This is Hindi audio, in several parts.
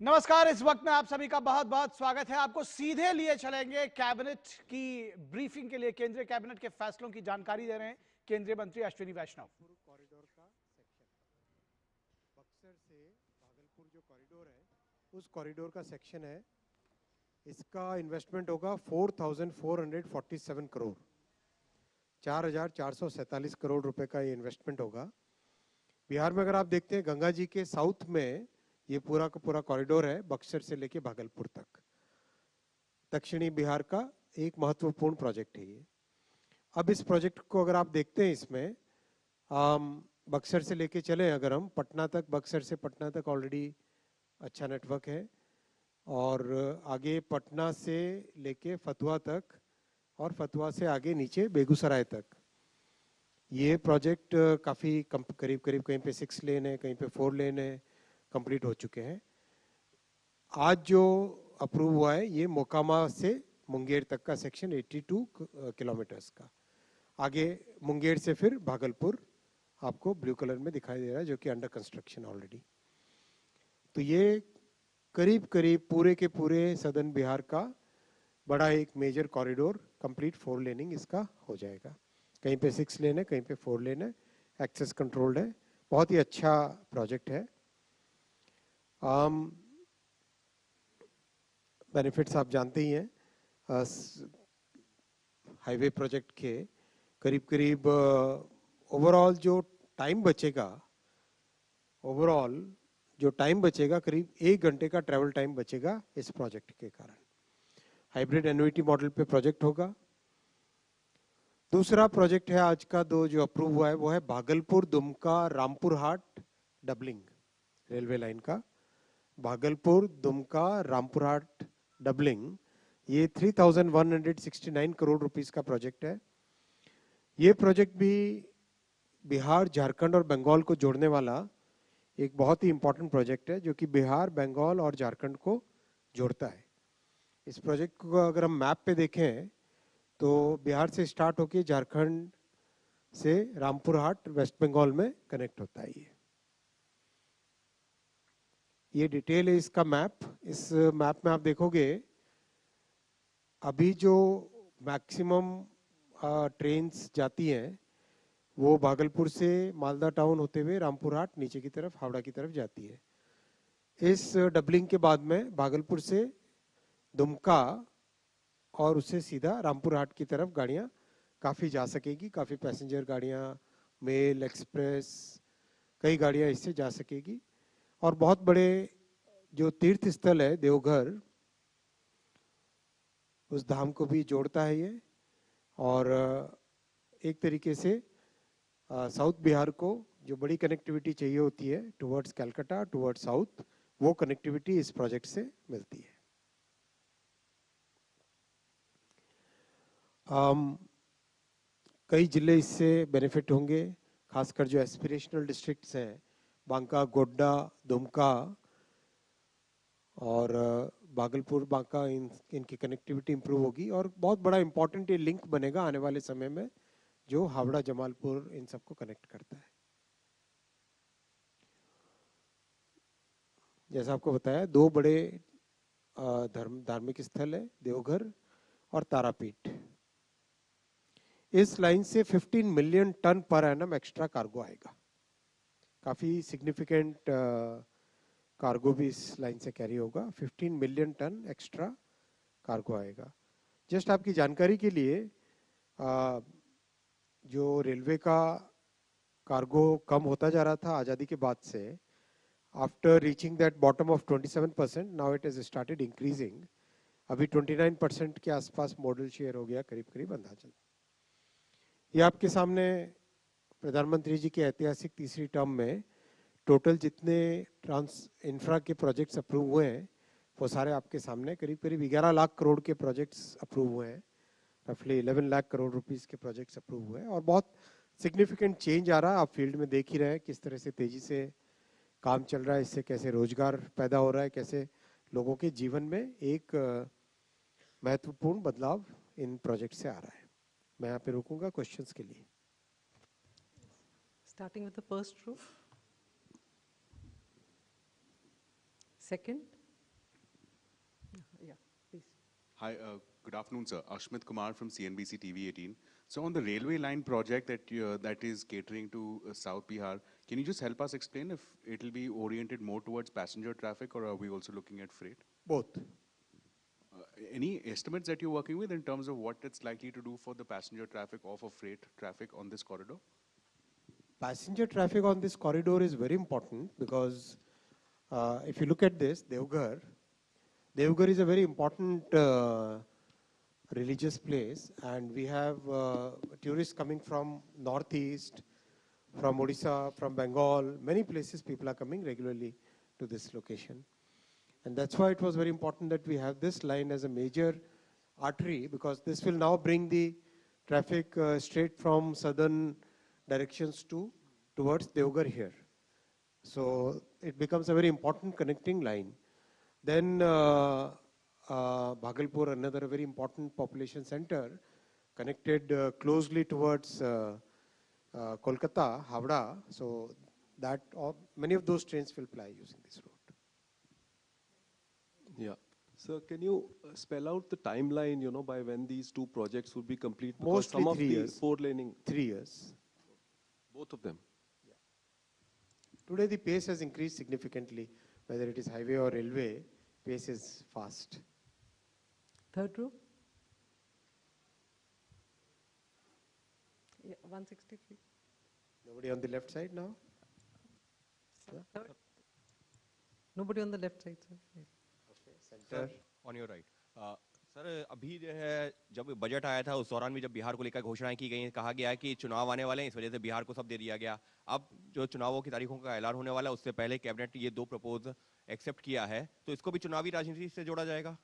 नमस्कार। इस वक्त में आप सभी का बहुत बहुत स्वागत है। आपको सीधे लिए चलेंगे कैबिनेट की ब्रीफिंग के लिए। केंद्रीय कैबिनेट के फैसलों की जानकारी दे रहे हैं केंद्रीय मंत्री अश्विनी वैष्णव। कॉरिडोर का सेक्शन बक्सर से भागलपुर जो कॉरिडोर है उस कॉरिडोर का सेक्शन है। इसका इन्वेस्टमेंट होगा 4,447 करोड़, 4,447 करोड़ रुपए का ये इन्वेस्टमेंट होगा। बिहार में अगर आप देखते हैं, गंगा जी के साउथ में ये पूरा का पूरा कॉरिडोर है, बक्सर से लेके भागलपुर तक। दक्षिणी बिहार का एक महत्वपूर्ण प्रोजेक्ट है ये। अब इस प्रोजेक्ट को अगर आप देखते हैं, इसमें बक्सर से लेके चले अगर हम पटना तक, बक्सर से पटना तक ऑलरेडी अच्छा नेटवर्क है, और आगे पटना से लेके फतुहा तक, और फतुहा से आगे नीचे बेगूसराय तक। ये प्रोजेक्ट काफ़ी करीब करीब कहीं पे 6 लेन है, कहीं पे 4 लेन है, कंप्लीट हो चुके हैं। आज जो अप्रूव हुआ है ये मोकामा से मुंगेर तक का सेक्शन 82 किलोमीटर्स का। आगे मुंगेर से फिर भागलपुर आपको ब्लू कलर में दिखाई दे रहा है, जो कि अंडर कंस्ट्रक्शन ऑलरेडी। तो ये करीब करीब पूरे के पूरे सदर्न बिहार का बड़ा एक मेजर कॉरिडोर, कंप्लीट 4 लेनिंग इसका हो जाएगा। कहीं पे 6 लेन है, कहीं पे 4 लेन है, एक्सेस कंट्रोल्ड है। बहुत ही अच्छा प्रोजेक्ट है। बेनिफिट्स आप जानते ही हैं। हाईवे प्रोजेक्ट के करीब करीब ओवरऑल जो टाइम बचेगा करीब 1 घंटे का ट्रैवल टाइम बचेगा इस प्रोजेक्ट के कारण। हाइब्रिड एन्युइटी मॉडल पे प्रोजेक्ट होगा। दूसरा प्रोजेक्ट है आज का जो अप्रूव हुआ है वो है भागलपुर दुमका रामपुर हाट डबलिंग रेलवे लाइन का। भागलपुर दुमका रामपुर हाट डबलिंग, ये 3,169 करोड़ रुपीस का प्रोजेक्ट है। ये प्रोजेक्ट भी बिहार, झारखंड और बंगाल को जोड़ने वाला एक बहुत ही इंपॉर्टेंट प्रोजेक्ट है, जो कि बिहार, बंगाल और झारखंड को जोड़ता है। इस प्रोजेक्ट को अगर हम मैप पे देखें तो बिहार से स्टार्ट होकर झारखंड से रामपुर हाट वेस्ट बंगाल में कनेक्ट होता है। ये डिटेल है इसका मैप। इस मैप में आप देखोगे अभी जो मैक्सिमम ट्रेन्स जाती हैं वो भागलपुर से मालदा टाउन होते हुए रामपुर हाट नीचे की तरफ हावड़ा की तरफ जाती है। इस डबलिंग के बाद में भागलपुर से दुमका और उससे सीधा रामपुर हाट की तरफ गाड़ियाँ काफ़ी जा सकेगी। काफ़ी पैसेंजर गाड़ियाँ, मेल, एक्सप्रेस, कई गाड़ियाँ इससे जा सकेगी। और बहुत बड़े जो तीर्थ स्थल है देवघर, उस धाम को भी जोड़ता है ये। और एक तरीके से साउथ बिहार को जो बड़ी कनेक्टिविटी चाहिए होती है टुवर्ड्स कलकत्ता, टुवर्ड्स साउथ, वो कनेक्टिविटी इस प्रोजेक्ट से मिलती है। कई जिले इससे बेनिफिट होंगे, खासकर जो एस्पिरेशनल डिस्ट्रिक्ट्स हैं, बांका, गोड्डा, दुमका और भागलपुर, बांका, इनकी कनेक्टिविटी इंप्रूव होगी। और बहुत बड़ा इंपॉर्टेंट ये लिंक बनेगा आने वाले समय में, जो हावड़ा, जमालपुर, इन सबको कनेक्ट करता है। जैसा आपको बताया, 2 बड़े धार्मिक स्थल है, देवघर और तारापीठ। इस लाइन से 15 million ton per annum extra cargo आएगा। काफी सिग्निफिकेंट कार्गो भी इस लाइन से कैरी होगा। 15 मिलियन टन एक्स्ट्रा कार्गो आएगा। जस्ट आपकी जानकारी के लिए, जो रेलवे का कार्गो कम होता जा रहा था आज़ादी के बाद से, after reaching that bottom of 27%, now it is started increasing. अभी 29% के आसपास मॉडल शेयर हो गया, करीब करीब अंदाजन। ये आपके सामने प्रधानमंत्री जी के ऐतिहासिक तीसरी टर्म में टोटल जितने इंफ्रा के प्रोजेक्ट्स अप्रूव हुए हैं वो सारे आपके सामने। करीब करीब 11 लाख करोड़ के प्रोजेक्ट्स अप्रूव हुए हैं। रफली 11 लाख करोड़ रुपीस के प्रोजेक्ट्स अप्रूव हुए हैं। और बहुत सिग्निफिकेंट चेंज आ रहा है। आप फील्ड में देख ही रहे हैं किस तरह से तेजी से काम चल रहा है। इससे कैसे रोजगार पैदा हो रहा है, कैसे लोगों के जीवन में एक महत्वपूर्ण बदलाव इन प्रोजेक्ट से आ रहा है। मैं यहाँ पे रुकूंगा क्वेश्चंस के लिए। Starting with the first row. Second. Hi, good afternoon, sir. Ashmit Kumar from CNBC TV 18. So on the railway line project that is catering to South Bihar, can you just help us explain if it will be oriented more towards passenger traffic, or are we also looking at freight? Both. Any estimates that you're working with in terms of what it's likely to do for the passenger traffic or for freight traffic on this corridor? Passenger traffic on this corridor is very important because if you look at this, Devghar is a very important religious place, and we have tourists coming from northeast, from Odisha, from Bengal, many places people are coming regularly to this location. And that's why it was very important that we have this line as a major artery, because this will now bring the traffic straight from southern directions towards Devghar here. So it becomes a very important connecting line. Then Bhagalpur, another very important population center, connected closely towards Kolkata, Havda. So that many of those trains will ply using this road. Yeah. So can you spell out the timeline, by when these two projects would be complete? Because Mostly some of 3 the years. four-laning, 3 years. both of them. Today the pace has increased significantly, whether it is highway or railway, pace is fast. Third row. Yeah, 163. Nobody on the left side now? Third. Nobody on the left side, sir. Yes. Center. On your right sir, अभी जो है जब बजट आया था उस दौरान भी जब बिहार को लेकर घोषणाएं की गई, कहा गया है कि चुनाव आने वाले हैं, इस वजह से बिहार को सब दे दिया गया। अब जो चुनावों की तारीखों का ऐलान होने वाला है उससे पहले कैबिनेट ये 2 प्रपोज एक्सेप्ट किया है, तो इसको भी चुनावी राजनीति से जोड़ा जाएगा?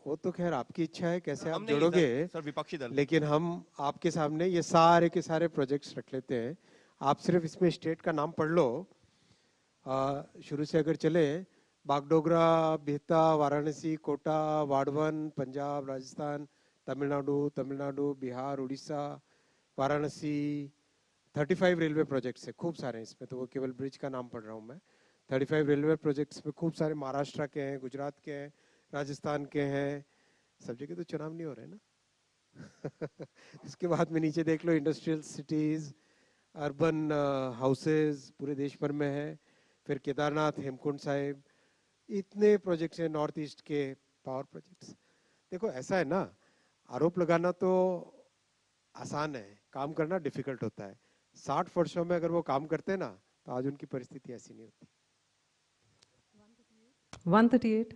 वो तो खैर आपकी इच्छा है, कैसे आप हम नहीं जोड़ोगे, सर, विपक्षी दल। लेकिन हम आपके सामने ये सारे के सारे प्रोजेक्ट्स रख लेते हैं। आप सिर्फ इसमें स्टेट का नाम पढ़ लो। शुरू से अगर चले, बागडोगरा, बिहता, वाराणसी, कोटा, वाड़वन, पंजाब, राजस्थान, तमिलनाडु, बिहार, उड़ीसा, वाराणसी, 35 रेलवे प्रोजेक्ट्स है, खूब सारे हैं इसमें, तो वो केवल ब्रिज का नाम पढ़ रहा हूँ मैं। 35 रेलवे प्रोजेक्ट्स में खूब सारे महाराष्ट्र के हैं, गुजरात के हैं, राजस्थान के हैं, सब जगह तो चुनाव नहीं हो रहे ना। इसके बाद में नीचे देख लो, इंडस्ट्रियल सिटीज, अर्बन हाउसेज पूरे देश भर में है, फिर केदारनाथ, हेमकुंड साहिब, इतने प्रोजेक्ट्स हैं, नॉर्थ ईस्ट के पावर प्रोजेक्ट्स। देखो ऐसा है ना, आरोप लगाना तो आसान है, काम करना डिफिकल्ट होता है। 60 वर्षों में अगर वो काम करते ना, तो आज उनकी परिस्थिति ऐसी नहीं होती। 138.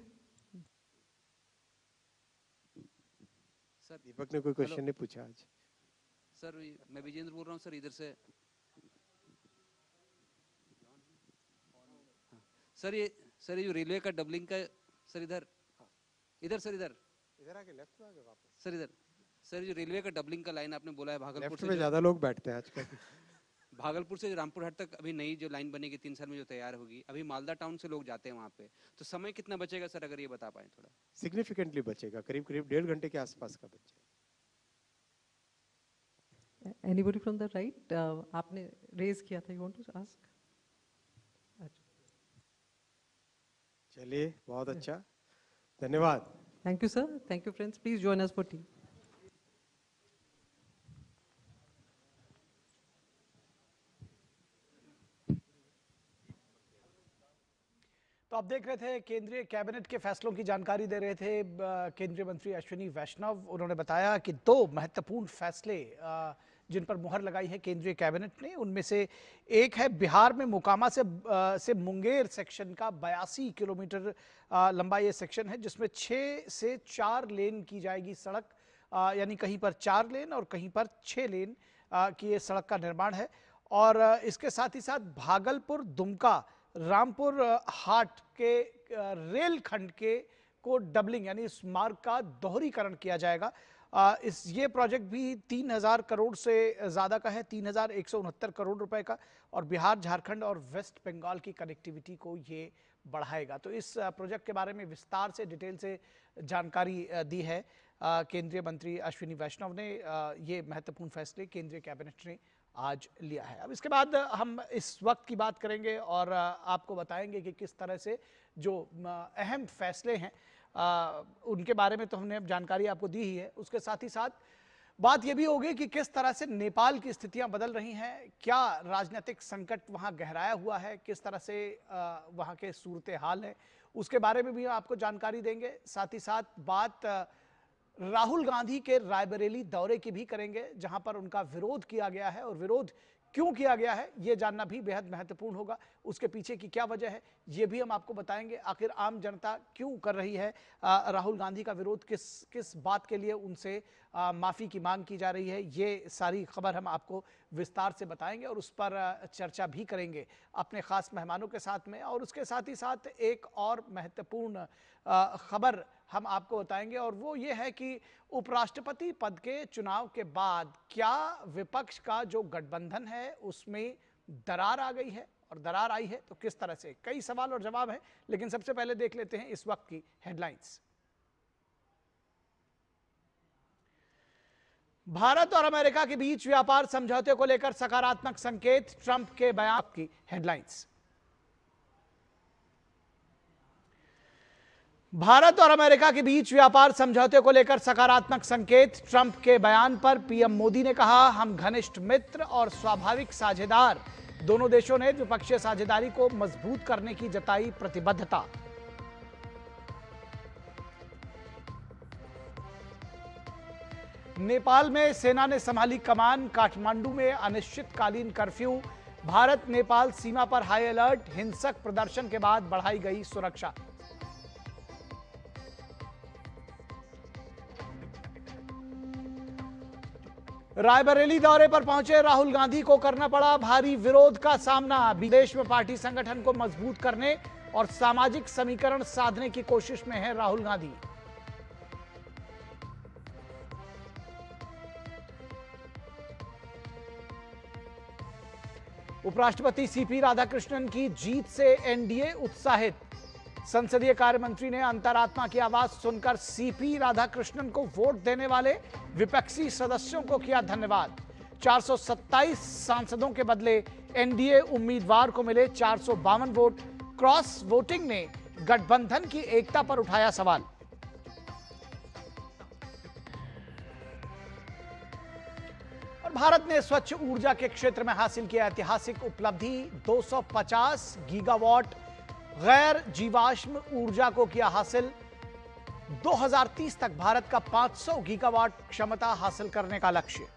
सर दीपक ने कोई क्वेश्चन नहीं पूछा आज। सर मैं विजेंद्र बोल रहा हूँ सर, इधर से। सर ये जो रेलवे का डबलिंग का, सर इधर सर इधर आके लेफ्ट में आगे वापस। सर जो रेलवे का डबलिंग का लाइन आपने बोला है भागलपुर लेफ्ट से में ज्यादा लोग बैठते हैं आजकल। भागलपुर से जो रामपुर हट तक अभी नई जो लाइन बनेगी 3 साल में जो तैयार होगी, अभी मालदा टाउन से लोग जाते हैं वहाँ पे, तो समय कितना बचेगा सर, अगर ये बता पाए थोड़ा? सिग्निफिकेंटली बचेगा, करीब 1.5 घंटे के आसपास का बच जाएगा। Anybody from the right? आपने रेज किया था, you want to ask? चलिए, बहुत अच्छा, धन्यवाद। Thank you, sir. Thank you, friends. Please join us for tea. तो आप देख रहे थे केंद्रीय कैबिनेट के फैसलों की जानकारी दे रहे थे केंद्रीय मंत्री अश्विनी वैष्णव। उन्होंने बताया कि 2 महत्वपूर्ण फैसले जिन पर मुहर लगाई है केंद्रीय कैबिनेट ने, उनमें से एक है बिहार में मोकामा से मुंगेर सेक्शन का 82 किलोमीटर लंबा ये सेक्शन है, जिसमें 6 से 4 लेन की जाएगी सड़क, यानी कहीं पर 4 लेन और कहीं पर 6 लेन की ये सड़क का निर्माण है। और इसके साथ ही साथ भागलपुर, दुमका, रामपुर हाट के रेल खंड के को डबलिंग यानी इस मार्ग का दोहरीकरण किया जाएगा। ये प्रोजेक्ट भी 3000 करोड़ से ज़्यादा का है, 3169 करोड़ रुपए का, और बिहार, झारखंड और वेस्ट बंगाल की कनेक्टिविटी को ये बढ़ाएगा। तो इस प्रोजेक्ट के बारे में विस्तार से, डिटेल से जानकारी दी है केंद्रीय मंत्री अश्विनी वैष्णव ने। ये महत्वपूर्ण फैसले केंद्रीय कैबिनेट ने आज लिया है। अब इसके बाद हम इस वक्त की बात करेंगे और आपको बताएंगे कि किस तरह से जो अहम फैसले हैं उनके बारे में तो हमने अब जानकारी आपको दी ही है। उसके साथ ही साथ बात यह भी होगी कि किस तरह से नेपाल की स्थितियां बदल रही हैं, क्या राजनीतिक संकट वहां गहराया हुआ है, किस तरह से वहां के सूरत हाल है, उसके बारे में भी आपको जानकारी देंगे। साथ ही साथ बात राहुल गांधी के रायबरेली दौरे की भी करेंगे, जहां पर उनका विरोध किया गया है और विरोध क्यों किया गया है यह जानना भी बेहद महत्वपूर्ण होगा। उसके पीछे की क्या वजह है यह भी हम आपको बताएंगे। आखिर आम जनता क्यों कर रही है राहुल गांधी का विरोध, किस बात के लिए उनसे माफी की मांग की जा रही है, ये सारी खबर हम आपको विस्तार से बताएंगे और उस पर चर्चा भी करेंगे अपने खास मेहमानों के साथ में। और उसके साथ ही साथ एक और महत्वपूर्ण खबर हम आपको बताएंगे और वो ये है कि उपराष्ट्रपति पद के चुनाव के बाद क्या विपक्ष का जो गठबंधन है उसमें दरार आ गई है, और दरार आई है तो किस तरह से। कई सवाल और जवाब हैं, लेकिन सबसे पहले देख लेते हैं इस वक्त की हेडलाइंस। भारत और अमेरिका के बीच व्यापार समझौते को लेकर सकारात्मक संकेत, ट्रंप के बयान की हेडलाइंस। भारत और अमेरिका के बीच व्यापार समझौते को लेकर सकारात्मक संकेत, ट्रंप के बयान पर पीएम मोदी ने कहा, हम घनिष्ठ मित्र और स्वाभाविक साझेदार, दोनों देशों ने द्विपक्षीय साझेदारी को मजबूत करने की जताई प्रतिबद्धता। नेपाल में सेना ने संभाली कमान, काठमांडू में अनिश्चितकालीन कर्फ्यू, भारत नेपाल सीमा पर हाई अलर्ट, हिंसक प्रदर्शन के बाद बढ़ाई गई सुरक्षा। रायबरेली दौरे पर पहुंचे राहुल गांधी को करना पड़ा भारी विरोध का सामना, विदेश में पार्टी संगठन को मजबूत करने और सामाजिक समीकरण साधने की कोशिश में है राहुल गांधी। उपराष्ट्रपति सीपी राधाकृष्णन की जीत से एनडीए उत्साहित, संसदीय कार्य मंत्री ने अंतरात्मा की आवाज सुनकर सीपी राधाकृष्णन को वोट देने वाले विपक्षी सदस्यों को किया धन्यवाद। 427 सांसदों के बदले एनडीए उम्मीदवार को मिले 452 वोट, क्रॉस वोटिंग ने गठबंधन की एकता पर उठाया सवाल। और भारत ने स्वच्छ ऊर्जा के क्षेत्र में हासिल किया ऐतिहासिक उपलब्धि, 250 गीगावाट गैर जीवाश्म ऊर्जा को किया हासिल। 2030 तक भारत का 500 गीगावाट क्षमता हासिल करने का लक्ष्य।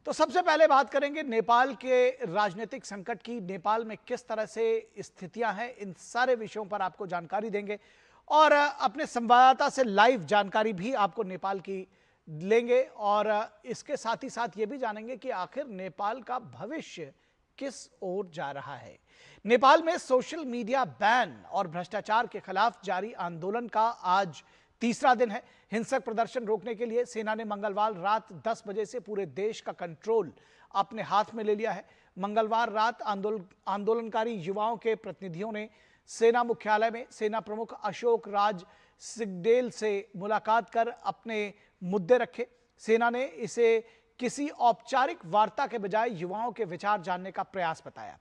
तो सबसे पहले बात करेंगे नेपाल के राजनीतिक संकट की, नेपाल में किस तरह से स्थितियां हैं, इन सारे विषयों पर आपको जानकारी देंगे और अपने संवाददाता से लाइव जानकारी भी आपको नेपाल की लेंगे और इसके साथ ही साथ ये भी जानेंगे कि आखिर नेपाल का भविष्य किस ओर जा रहा है। नेपाल में सोशल मीडिया बैन और भ्रष्टाचार के खिलाफ जारी आंदोलन का आज तीसरा दिन है। हिंसक प्रदर्शन रोकने के लिए सेना ने मंगलवार रात 10 बजे से पूरे देश का कंट्रोल अपने हाथ में ले लिया है। मंगलवार रात आंदोलनकारी युवाओं के प्रतिनिधियों ने सेना मुख्यालय में सेना प्रमुख अशोक राज सिगडेल से मुलाकात कर अपने मुद्दे रखे। सेना ने इसे किसी औपचारिक वार्ता के बजाय युवाओं के विचार जानने का प्रयास बताया।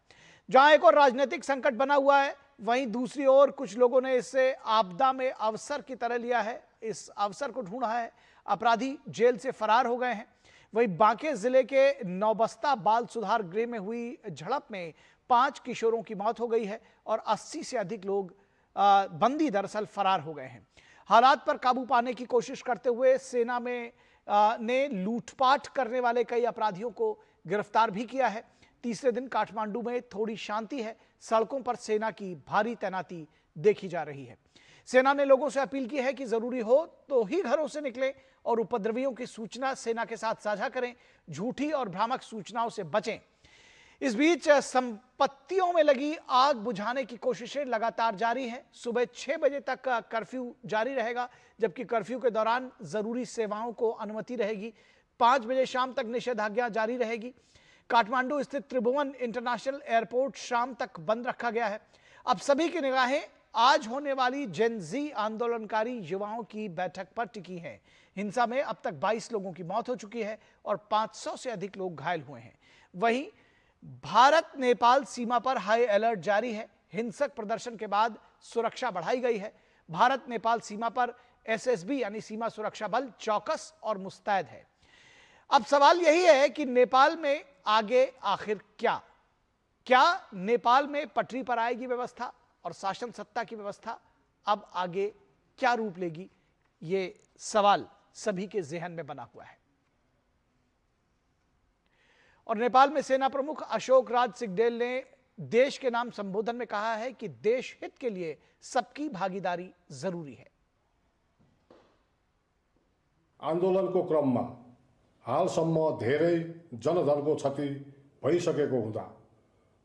जहां एक और राजनीतिक संकट बना हुआ है, वहीं दूसरी ओर कुछ लोगों ने इसे आपदा में अवसर की तरह लिया है, इस अवसर को ढूंढा है। अपराधी जेल से फरार हो गए हैं। वहीं बांके जिले के नौबस्ता बाल सुधार गृह में हुई झड़प में 5 किशोरों की मौत हो गई है और 80 से अधिक लोग बंदी दरअसल फरार हो गए हैं। हालात पर काबू पाने की कोशिश करते हुए सेना में ने लूटपाट करने वाले कई अपराधियों को गिरफ्तार भी किया है। तीसरे दिन काठमांडू में थोड़ी शांति है, सड़कों पर सेना की भारी तैनाती देखी जा रही है। सेना ने लोगों से अपील की है कि जरूरी हो तो ही घरों से निकलें और उपद्रवियों की सूचना सेना के साथ साझा करें, झूठी और भ्रामक सूचनाओं से बचें। इस बीच संपत्तियों में लगी आग बुझाने की कोशिशें लगातार जारी हैं। सुबह 6 बजे तक कर्फ्यू जारी रहेगा, जबकि कर्फ्यू के दौरान जरूरी सेवाओं को अनुमति रहेगी। 5 बजे शाम तक निषेधाज्ञा जारी रहेगी। काठमांडू स्थित त्रिभुवन इंटरनेशनल एयरपोर्ट शाम तक बंद रखा गया है। अब सभी की निगाहें आज होने वाली जेन जी आंदोलनकारी युवाओं की बैठक पर टिकी हैं। हिंसा में अब तक 22 लोगों की मौत हो चुकी है और 500 से अधिक लोग घायल हुए हैं। वहीं भारत नेपाल सीमा पर हाई अलर्ट जारी है। हिंसक प्रदर्शन के बाद सुरक्षा बढ़ाई गई है। भारत नेपाल सीमा पर एसएसबी यानी सीमा सुरक्षा बल चौकस और मुस्तैद है। अब सवाल यही है कि नेपाल में आगे आखिर क्या नेपाल में पटरी पर आएगी व्यवस्था और शासन सत्ता की व्यवस्था अब आगे क्या रूप लेगी, ये सवाल सभी के जहन में बना हुआ है। और नेपाल में सेना प्रमुख अशोक राज सिंहदेल ने देश के नाम संबोधन में कहा है कि देश हित के लिए सबकी भागीदारी जरूरी है। आन्दोलनको क्रममा हालसम्म धेरै जनधनको क्षति भइसकेको हुँदा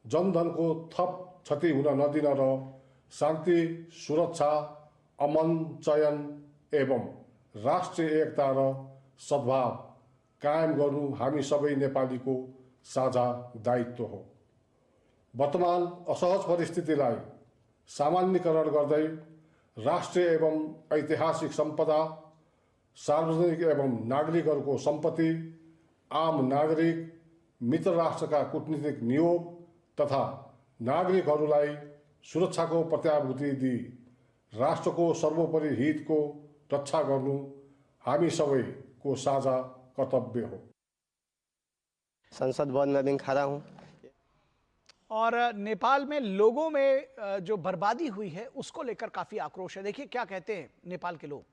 जनधनको थप क्षति हुन नदिन र शान्ति, सुरक्षा, अमन, चयन एवं राष्ट्रिय एकता र सद्भाव कायम गर्नु हामी सबै नेपालीको साझा दायित्व हो। वर्तमान असहज परिस्थितिलाई सामान्यीकरण गर्दै राष्ट्रिय एवं ऐतिहासिक सम्पदा, सार्वजनिक एवं नागरिकहरूको सम्पत्ति, आम नागरिक, मित्र राष्ट्रका कूटनीतिक नियोग तथा नागरिकहरूलाई सुरक्षाको प्रत्याभूति दिई राष्ट्रको सर्वोपरि हितको रक्षा गर्नु हामी सबैको साझा कर्तव्य हो। संसद भवन में भी खड़ा हूँ। और नेपाल में लोगों में जो बर्बादी हुई है उसको लेकर काफी आक्रोश है। देखिए क्या कहते हैं नेपाल के लोग।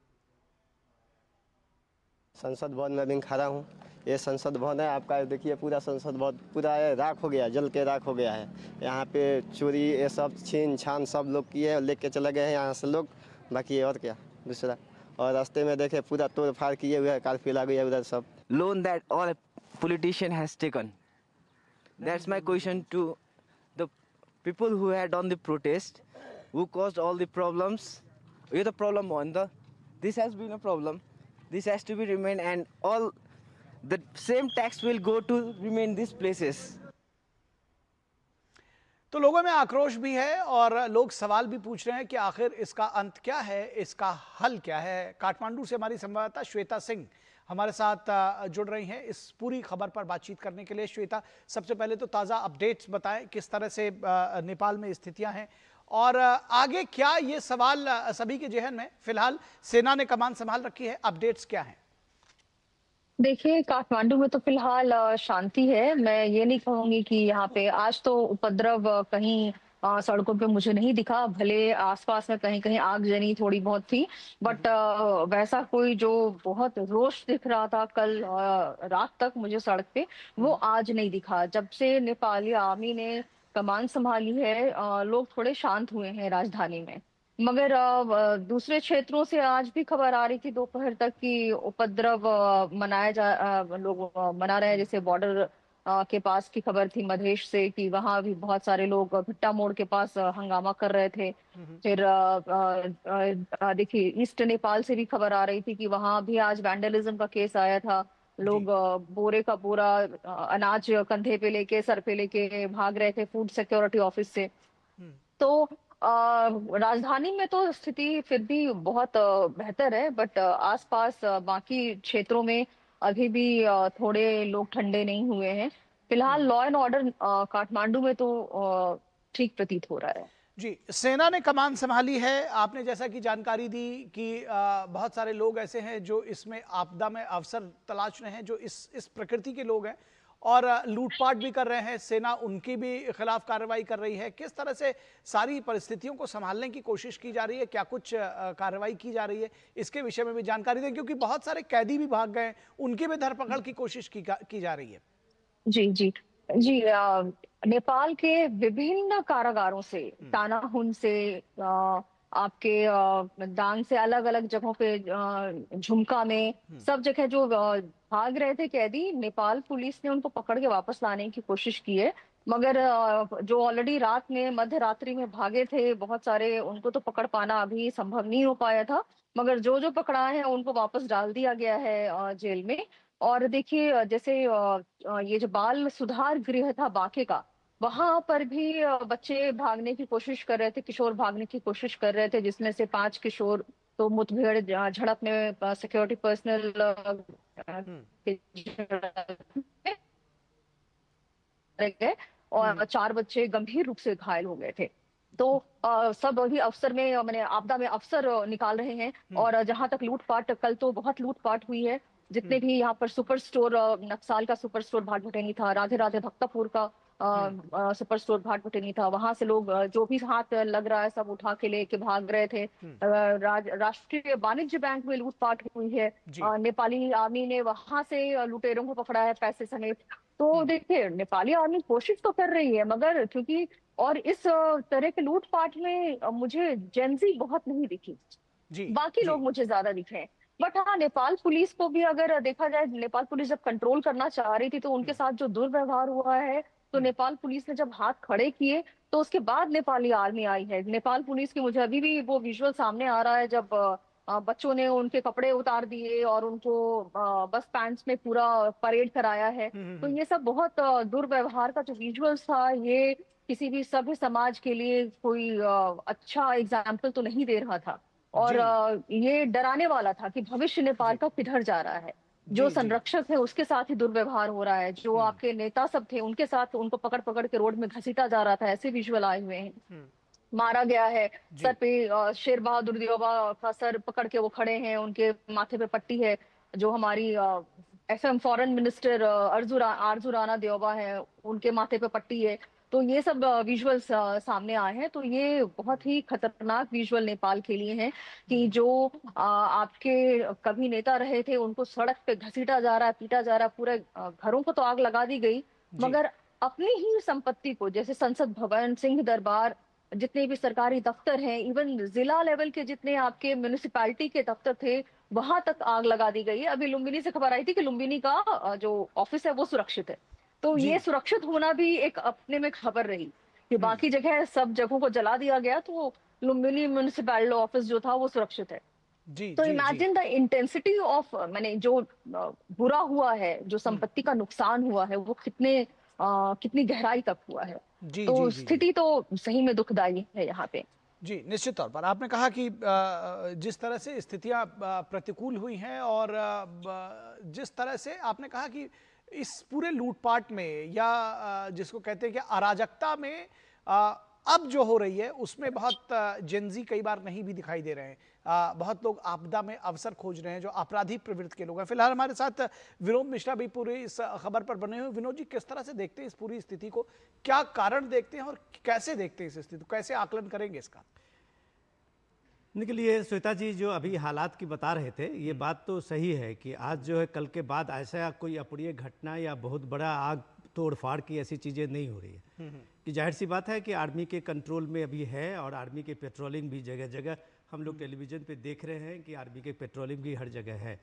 संसद भवन में भी खड़ा हूँ। ये संसद भवन है आपका, देखिए पूरा संसद भवन पूरा राख हो गया, जल के राख हो गया है। यहाँ पे चोरी ये सब छीन छान सब लोग किए, लेके चले गए हैं यहाँ से लोग, बाकी और क्या दूसरा। और रास्ते में देखे पूरा तोड़ फाड़ किए हुए है, काफी लगे उधर सब। Loan that all politician has taken. That's my question to the people who had done the protest, who caused all the problems. With the problem on this has been a problem. This has to be remain, and all the same tax will go to remain these places. तो लोगों में आक्रोश भी है और लोग सवाल भी पूछ रहे हैं कि आखिर इसका अंत क्या है, इसका हल क्या है। काठमांडू से हमारी संवाददाता श्वेता सिंह हमारे साथ जुड़ रही हैं इस पूरी खबर पर बातचीत करने के लिए। श्वेता, सबसे पहले तो ताज़ा अपडेट्स बताएं, किस तरह से नेपाल में स्थितियां हैं और आगे क्या, ये सवाल सभी के जहन में। फिलहाल सेना ने कमान संभाल रखी है, अपडेट्स क्या हैं? देखिए, काठमांडू में तो फिलहाल शांति है। मैं ये नहीं कहूंगी कि यहाँ पे आज तो उपद्रव कहीं सड़कों पे मुझे नहीं दिखा, भले आसपास में कहीं कहीं आगजनी थोड़ी बहुत थी, बट वैसा कोई जो बहुत रोष दिख रहा था कल रात तक मुझे सड़क पे, वो आज नहीं दिखा। जब से नेपाली आर्मी ने कमान संभाली है, लोग थोड़े शांत हुए हैं राजधानी में। मगर दूसरे क्षेत्रों से आज भी खबर आ रही थी दोपहर तक कि उपद्रव लोग मना रहे हैं। जैसे बॉर्डर के पास की खबर थी मधेश से कि वहां भी बहुत सारे लोग भट्टा मोड़ के पास हंगामा कर रहे थे। फिर देखिए ईस्ट नेपाल से भी खबर आ रही थी कि वहां भी आज वैंडलिज्म का केस आया था। लोग बोरे का बोरा अनाज कंधे पे लेके, सर पे लेके भाग रहे थे फूड सिक्योरिटी ऑफिस से। तो राजधानी में तो स्थिति फिर भी बहुत बेहतर है, बट आसपास बाकी क्षेत्रों में अभी भी थोड़े लोग ठंडे नहीं हुए हैं। फिलहाल लॉ एंड ऑर्डर काठमांडू में तो ठीक प्रतीत हो रहा है। जी, सेना ने कमान संभाली है। आपने जैसा कि जानकारी दी कि बहुत सारे लोग ऐसे हैं जो इसमें आपदा में अवसर तलाश रहे हैं, जो इस प्रकृति के लोग हैं और लूटपाट भी कर रहे हैं। सेना उनकी भी खिलाफ कार्रवाई कर रही है। किस तरह से सारी परिस्थितियों को संभालने की कोशिश की जा रही है, क्या कुछ कार्रवाई की जा रही है, इसके विषय में भी जानकारी दें, क्योंकि बहुत सारे कैदी भी भाग गए, उनकी भी धरपकड़ की कोशिश की जा रही है। जी जी जी, नेपाल के विभिन्न कारागारों से, तानाहुन से, आपके दांग से, अलग अलग जगहों पे, झुमका में, सब जगह जो भाग रहे थे कैदी, नेपाल पुलिस ने उनको पकड़ के वापस लाने की कोशिश की है। मगर जो ऑलरेडी रात में मध्य रात्रि में भागे थे बहुत सारे, उनको तो पकड़ पाना अभी संभव नहीं हो पाया था। मगर जो पकड़ा है उनको वापस डाल दिया गया है जेल में। और देखिए जैसे ये जो बाल सुधार गृह था बांके का, वहां पर भी बच्चे भागने की कोशिश कर रहे थे, किशोर भागने की कोशिश कर रहे थे, जिसमें से 5 किशोर तो मुठभेड़ झड़प में सिक्योरिटी पर्सनल गए। और 4 बच्चे गंभीर रूप से घायल हो गए थे। तो सब अभी अफसर में मैंने आपदा में अफसर निकाल रहे हैं। और जहां तक लूटपाट, कल तो बहुत लूटपाट हुई है। जितने भी यहाँ पर सुपर स्टोर, नक्साल का सुपर स्टोर भाट भटेनी था, राधे राधे भक्तापुर का सुपर स्टोर भाट भटेनी था, वहां से लोग जो भी हाथ लग रहा है सब उठा के लेके भाग रहे थे। राष्ट्रीय वाणिज्य बैंक में लूटपाट हुई है। नेपाली आर्मी ने वहां से लुटेरों को पकड़ा है पैसे समेत। तो देखिए, नेपाली आर्मी कोशिश तो कर रही है, मगर क्योंकि और इस तरह के लूटपाट में मुझे जेंजी बहुत नहीं दिखी। बाकी लोग मुझे ज्यादा दिखे। बट हाँ, नेपाल पुलिस को भी अगर देखा जाए, नेपाल पुलिस जब कंट्रोल करना चाह रही थी तो उनके साथ जो दुर्व्यवहार हुआ है, तो नेपाल पुलिस ने जब हाथ खड़े किए तो उसके बाद नेपाली आर्मी आई है। नेपाल पुलिस की मुझे अभी भी वो विजुअल सामने आ रहा है, जब बच्चों ने उनके कपड़े उतार दिए और उनको बस पैंट्स में पूरा परेड कराया है। तो ये सब बहुत दुर्व्यवहार का जो विजुअल्स था, ये किसी भी सभ्य समाज के लिए कोई अच्छा एग्जाम्पल तो नहीं दे रहा था। और ये डराने वाला था कि भविष्य नेपाल का किधर जा रहा है। जो संरक्षक है उसके साथ ही दुर्व्यवहार हो रहा है, जो आपके नेता सब थे उनके साथ उनको पकड़ पकड़ के रोड में घसीटा जा रहा था, ऐसे विजुअल आए हुए हैं। मारा गया है, सर पे शेर बहादुर देओबा का सर पकड़ के वो खड़े हैं, उनके माथे पे पट्टी है। जो हमारी एफएम फॉरेन मिनिस्टर आरजू राणा देओबा है, उनके माथे पे पट्टी है। तो ये सब विजुअल्स सामने आए हैं। तो ये बहुत ही खतरनाक विजुअल नेपाल के लिए हैं कि जो आपके कभी नेता रहे थे उनको सड़क पे घसीटा जा रहा है, पीटा जा रहा है, पूरे घरों को तो आग लगा दी गई, मगर अपनी ही संपत्ति को, जैसे संसद भवन, सिंह दरबार, जितने भी सरकारी दफ्तर हैं, इवन जिला लेवल के जितने आपके म्युनिसिपैलिटी के दफ्तर थे, वहां तक आग लगा दी गई है। अभी लुम्बिनी से खबर आई थी कि लुम्बिनी का जो ऑफिस है वो सुरक्षित है। तो ये सुरक्षित होना भी एक अपने में खबर रही कि बाकी जगह सब जगहों को जला दिया गया, तो लुम्बिनी म्युनिसिपल ऑफिस जो था वो सुरक्षित है। तो इमेजिन द इंटेंसिटी ऑफ, मैंने जो बुरा हुआ है, जो संपत्ति का नुकसान हुआ है, वो कितनी गहराई तक हुआ है। तो स्थिति तो सही में दुखदायी है यहाँ पे। जी, निश्चित तौर पर आपने कहा कि जिस तरह से स्थितियां प्रतिकूल हुई हैं और जिस तरह से आपने कहा कि इस पूरे लूटपाट में या जिसको कहते हैं कि अराजकता में अब जो हो रही है उसमें बहुत जेंजी कई बार नहीं भी दिखाई दे रहे हैं। बहुत लोग आपदा में अवसर खोज रहे हैं, जो आपराधिक प्रवृत्ति के लोग हैं। फिलहाल हमारे साथ विनोद मिश्रा भी पूरी इस खबर पर बने हुए। विनोद जी, किस तरह से देखते हैं इस पूरी स्थिति को, क्या कारण देखते हैं और कैसे देखते हैं इस स्थिति को, कैसे आकलन करेंगे इसका? निकलिए श्वेता जी, जो अभी हालात की बता रहे थे, ये बात तो सही है कि आज जो है कल के बाद ऐसा कोई अप्रिय घटना या बहुत बड़ा आग तोड़फाड़ की ऐसी चीज़ें नहीं हो रही है कि जाहिर सी बात है कि आर्मी के कंट्रोल में अभी है और आर्मी के पेट्रोलिंग भी जगह जगह हम लोग टेलीविज़न पे देख रहे हैं कि आर्मी के पेट्रोलिंग भी हर जगह है।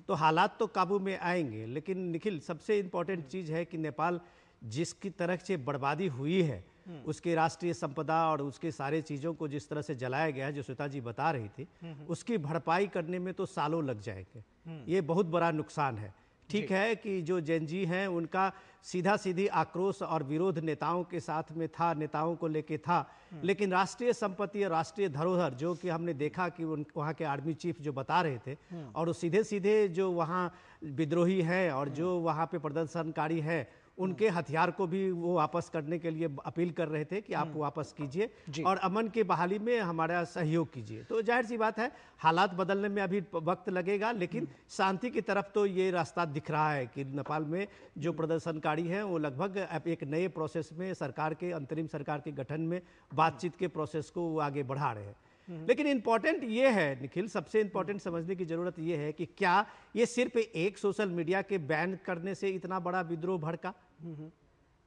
तो हालात तो काबू में आएंगे, लेकिन निखिल सबसे इम्पोर्टेंट चीज़ है कि नेपाल जिसकी तरह से बर्बादी हुई है, उसके राष्ट्रीय संपदा और उसके सारे चीज़ों को जिस तरह से जलाया गया है, जो श्वेता जी बता रही थी, उसकी भरपाई करने में तो सालों लग जाएंगे। ये बहुत बड़ा नुकसान है। ठीक है कि जो जेनजी हैं उनका सीधा सीधी आक्रोश और विरोध नेताओं के साथ में था, नेताओं को लेके था, लेकिन राष्ट्रीय संपत्ति और राष्ट्रीय धरोहर जो कि हमने देखा कि वहाँ के आर्मी चीफ जो बता रहे थे, और वो सीधे सीधे जो वहाँ विद्रोही हैं और जो वहाँ पे प्रदर्शनकारी हैं उनके हथियार को भी वो वापस करने के लिए अपील कर रहे थे कि आप वापस कीजिए और अमन की बहाली में हमारा सहयोग कीजिए। तो जाहिर सी बात है हालात बदलने में अभी वक्त लगेगा, लेकिन शांति की तरफ तो ये रास्ता दिख रहा है कि नेपाल में जो प्रदर्शनकारी हैं वो लगभग एक नए प्रोसेस में सरकार के अंतरिम सरकार के गठन में बातचीत के प्रोसेस को वो आगे बढ़ा रहे हैं। लेकिन इम्पॉर्टेंट ये है निखिल, सबसे इम्पॉर्टेंट समझने की जरूरत ये है कि क्या ये सिर्फ एक सोशल मीडिया के बैन करने से इतना बड़ा विद्रोह भड़का?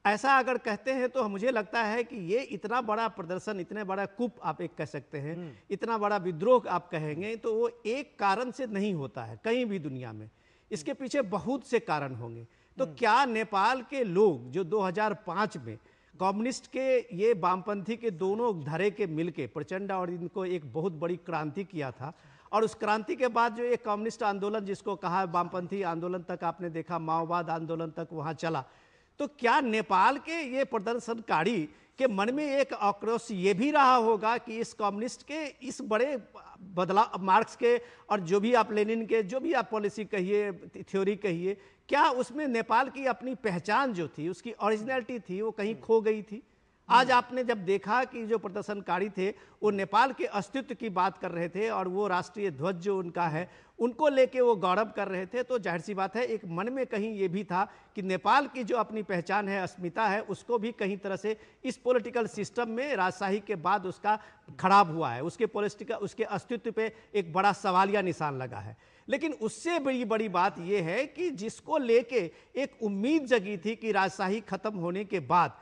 ऐसा अगर कहते हैं तो मुझे लगता है कि ये इतना बड़ा प्रदर्शन, इतने बड़ा कूप आप एक कह सकते हैं, इतना बड़ा विद्रोह आप कहेंगे तो वो एक कारण से नहीं होता है कहीं भी दुनिया में, इसके पीछे बहुत से कारण होंगे। तो क्या नेपाल के लोग जो 2005 में कम्युनिस्ट के ये वामपंथी के दोनों धरे के मिलके प्रचंड और इनको एक बहुत बड़ी क्रांति किया था, और उस क्रांति के बाद जो एक कम्युनिस्ट आंदोलन जिसको कहा वामपंथी आंदोलन तक आपने देखा, माओवाद आंदोलन तक वहाँ चला, तो क्या नेपाल के ये प्रदर्शनकारी के मन में एक आक्रोश ये भी रहा होगा कि इस कम्युनिस्ट के इस बड़े बदलाव, मार्क्स के और जो भी आप लेनिन के, जो भी आप पॉलिसी कहिए, थ्योरी कहिए, क्या उसमें नेपाल की अपनी पहचान जो थी, उसकी ओरिजिनलिटी थी, वो कहीं खो गई थी? आज आपने जब देखा कि जो प्रदर्शनकारी थे वो नेपाल के अस्तित्व की बात कर रहे थे और वो राष्ट्रीय ध्वज जो उनका है उनको लेके वो गौरव कर रहे थे, तो जाहिर सी बात है एक मन में कहीं ये भी था कि नेपाल की जो अपनी पहचान है, अस्मिता है, उसको भी कहीं तरह से इस पॉलिटिकल सिस्टम में राजशाही के बाद उसका खराब हुआ है, उसके अस्तित्व पे एक बड़ा सवालिया निशान लगा है। लेकिन उससे बड़ी बात यह है कि जिसको लेके एक उम्मीद जगी थी कि राजशाही खत्म होने के बाद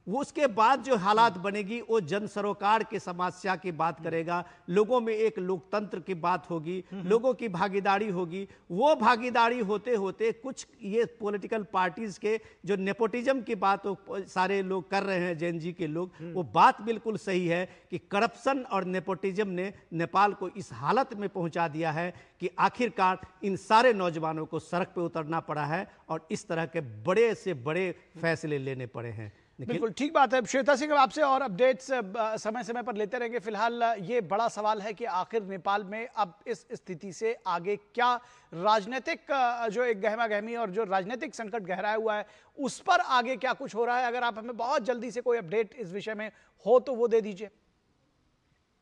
वो उसके बाद जो हालात बनेगी वो जन सरोकार के समस्या की बात करेगा, लोगों में एक लोकतंत्र की बात होगी, लोगों की भागीदारी होगी। वो भागीदारी होते होते कुछ ये पॉलिटिकल पार्टीज के जो नेपोटिज्म की बात सारे लोग कर रहे हैं, जैन जी के लोग, वो बात बिल्कुल सही है कि करप्शन और नेपोटिज्म ने नेपाल को इस हालत में पहुंचा दिया है कि आखिरकार इन सारे नौजवानों को सड़क पे उतरना पड़ा है और इस तरह के बड़े से बड़े फैसले लेने पड़े हैं। बिल्कुल ठीक बात है। श्वेता सिंह, आपसे और अपडेट्स समय समय पर लेते रहेंगे। फिलहाल ये बड़ा सवाल है कि आखिर नेपाल में अब इस स्थिति से आगे क्या राजनीतिक जो एक गहमा गहमी और जो राजनीतिक संकट गहराया हुआ है उस पर आगे क्या कुछ हो रहा है? अगर आप हमें बहुत जल्दी से कोई अपडेट इस विषय में हो तो वो दे दीजिए।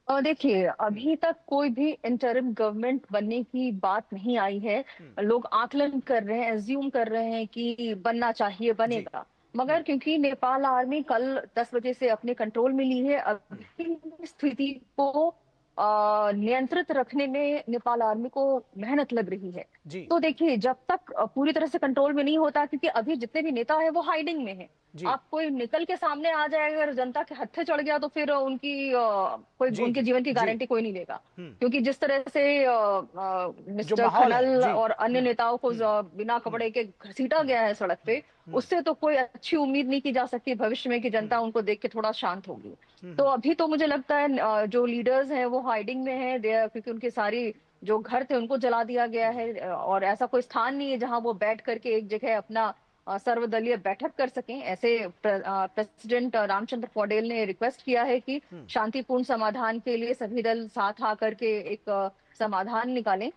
देखिए, अभी तक कोई भी इंटरिम गवर्नमेंट बनने की बात नहीं आई है। लोग आकलन कर रहे हैं, एज्यूम कर रहे हैं कि बनना चाहिए, बनेगा, मगर क्योंकि नेपाल आर्मी कल 10 बजे से अपने कंट्रोल में ली है, अभी स्थिति को नियंत्रित रखने में नेपाल आर्मी को मेहनत लग रही है। तो देखिए, जब तक पूरी तरह से कंट्रोल में नहीं होता, क्योंकि अभी जितने भी नेता है वो हाइडिंग में है, आप कोई निकल के सामने आ जाए अगर जनता के हत्थे चढ़ गया तो फिर उनकी उनके जीवन की गारंटी कोई नहीं लेगा। क्योंकि जिस तरह से मिस्टर खनल और अन्य नेताओं को बिना कपड़े के घसीटा गया है सड़क पे, उससे तो कोई अच्छी उम्मीद नहीं की जा सकती भविष्य में कि जनता उनको देख के थोड़ा शांत होगी। तो अभी तो मुझे लगता है जो लीडर्स हैं वो हाइडिंग में हैं, क्योंकि उनके सारी जो घर थे उनको जला दिया गया है और ऐसा कोई स्थान नहीं है जहां वो बैठ करके एक जगह अपना सर्वदलीय बैठक कर सकें। ऐसे प्रेसिडेंट रामचंद्र पौडेल ने रिक्वेस्ट किया है कि शांतिपूर्ण समाधान के लिए सभी दल साथ आकर के एक समाधान निकालें,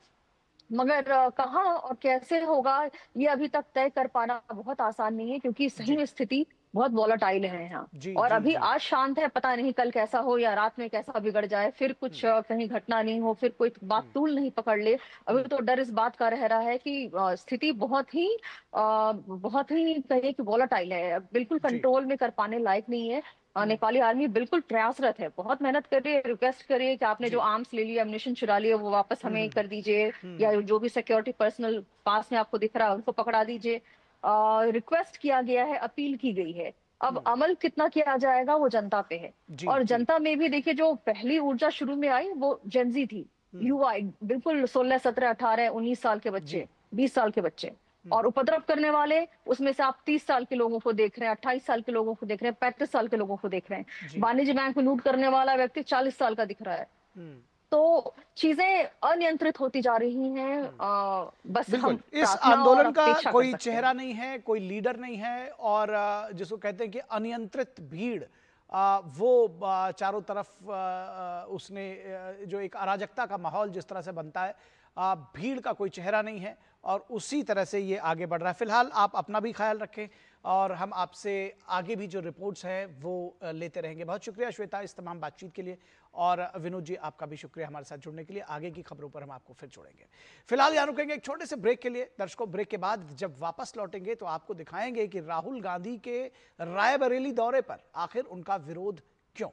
मगर कहाँ और कैसे होगा ये अभी तक तय कर पाना बहुत आसान नहीं है, क्योंकि सही में स्थिति बहुत वॉलेटाइल है यहाँ। और अभी आज शांत है, पता नहीं कल कैसा हो या रात में कैसा बिगड़ जाए, फिर कुछ कहीं घटना नहीं हो, फिर कोई बात तूल नहीं पकड़ ले। अभी तो डर इस बात का रह रहा है कि स्थिति बहुत ही कहिए कि वॉलेटाइल है, बिल्कुल कंट्रोल में कर पाने लायक नहीं है। नेपाली आर्मी बिल्कुल प्रयासरत है, बहुत मेहनत कर रही है। रिक्वेस्ट करिए कि आपने जो आर्म्स ले लिया, एम्युनिशन चुरा लिया, वो वापस हमें कर दीजिए, या जो भी सिक्योरिटी पर्सनल पास में आपको दिख रहा है उनको पकड़ा दीजिए। रिक्वेस्ट किया गया है, अपील की गई है। अब अमल कितना किया जाएगा वो जनता पे है। और जनता में भी देखिए, जो पहली ऊर्जा शुरू में आई वो जेनजी थी, युवा, बिल्कुल 16, 17, 18, 19 साल के बच्चे, 20 साल के बच्चे, और उपद्रव करने वाले उसमें से आप 30 साल के लोगों को देख रहे हैं, 28 साल के लोगों को देख रहे हैं, 35 साल के लोगों को देख रहे हैं। वाणिज्य बैंक में लूट करने वाला व्यक्ति 40 साल का दिख रहा है। तो चीजें अनियंत्रित होती जा रही हैं। बस हम इस आंदोलन का कोई चेहरा नहीं है, कोई लीडर नहीं है, और जिसको कहते हैं कि अनियंत्रित भीड़, वो चारों तरफ उसने जो एक अराजकता का माहौल जिस तरह से बनता है, भीड़ का कोई चेहरा नहीं है और उसी तरह से ये आगे बढ़ रहा है। फिलहाल आप अपना भी ख्याल रखें और हम आपसे आगे भी जो रिपोर्ट्स हैं वो लेते रहेंगे। बहुत शुक्रिया श्वेता इस तमाम बातचीत के लिए, और विनोद जी आपका भी शुक्रिया हमारे साथ जुड़ने के लिए। आगे की खबरों पर हम आपको फिर जोड़ेंगे। फिलहाल यहाँ रुकेंगे एक छोटे से ब्रेक के लिए। दर्शकों, ब्रेक के बाद जब वापस लौटेंगे तो आपको दिखाएंगे कि राहुल गांधी के रायबरेली दौरे पर आखिर उनका विरोध क्यों।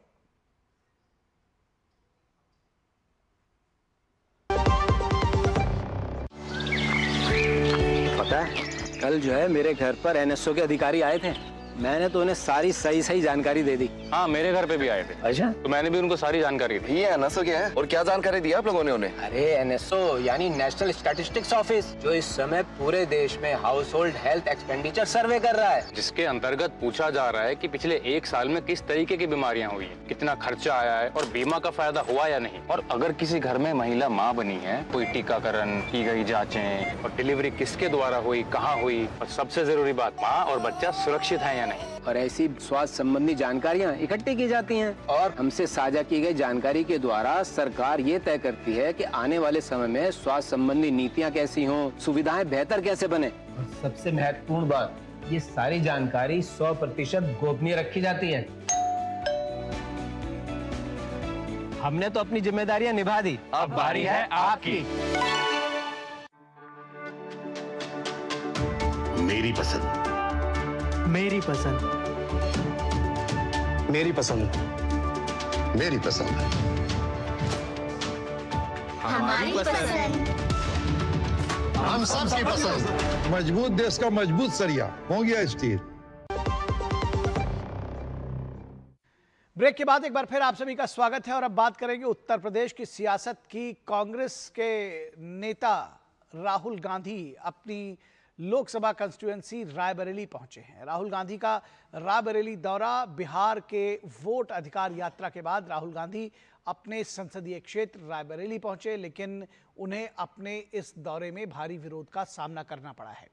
पता है, कल जो है मेरे घर पर एनएसओ के अधिकारी आए थे। मैंने तो उन्हें सारी सही जानकारी दे दी। हाँ, मेरे घर पे भी आए थे। अच्छा, तो मैंने भी उनको सारी जानकारी दी। ये एनएसओ क्या है और क्या जानकारी दी आप लोगों ने उन्हें? अरे एनएसओ यानी नेशनल स्टैटिस्टिक्स ऑफिस, जो इस समय पूरे देश में हाउस होल्ड हेल्थ एक्सपेंडिचर सर्वे कर रहा है, जिसके अंतर्गत पूछा जा रहा है कि पिछले 1 साल में किस तरीके की बीमारियां हुई हैं, कितना खर्चा आया है और बीमा का फायदा हुआ या नहीं। और अगर किसी घर में महिला माँ बनी है, कोई टीकाकरण की गई जाँचें और डिलीवरी किसके द्वारा हुई, कहाँ हुई, और सबसे जरूरी बात, माँ और बच्चा सुरक्षित है या नहीं। और ऐसी स्वास्थ्य संबंधी जानकारियां इकट्ठी की जाती हैं और हमसे साझा की गई जानकारी के द्वारा सरकार ये तय करती है कि आने वाले समय में स्वास्थ्य संबंधी नीतियां कैसी हों, सुविधाएं बेहतर कैसे बने। और सबसे महत्वपूर्ण बात, ये सारी जानकारी 100% गोपनीय रखी जाती है। हमने तो अपनी जिम्मेदारियां निभा दी, अब बारी है आपकी। मेरी पसंद, मेरी पसंद, मेरी पसंद, मेरी पसंद, हमारी पसंद, हम सबकी पसंद। मजबूत देश का मजबूत सरिया हो गया स्टील। ब्रेक के बाद एक बार फिर आप सभी का स्वागत है और अब बात करेंगे उत्तर प्रदेश की सियासत की। कांग्रेस के नेता राहुल गांधी अपनी लोकसभा कंस्टिट्यूएंसी रायबरेली पहुंचे हैं। राहुल गांधी का रायबरेली दौरा बिहार के वोट अधिकार यात्रा के बाद राहुल गांधी अपने संसदीय क्षेत्र रायबरेली पहुंचे, लेकिन उन्हें अपने इस दौरे में भारी विरोध का सामना करना पड़ा है।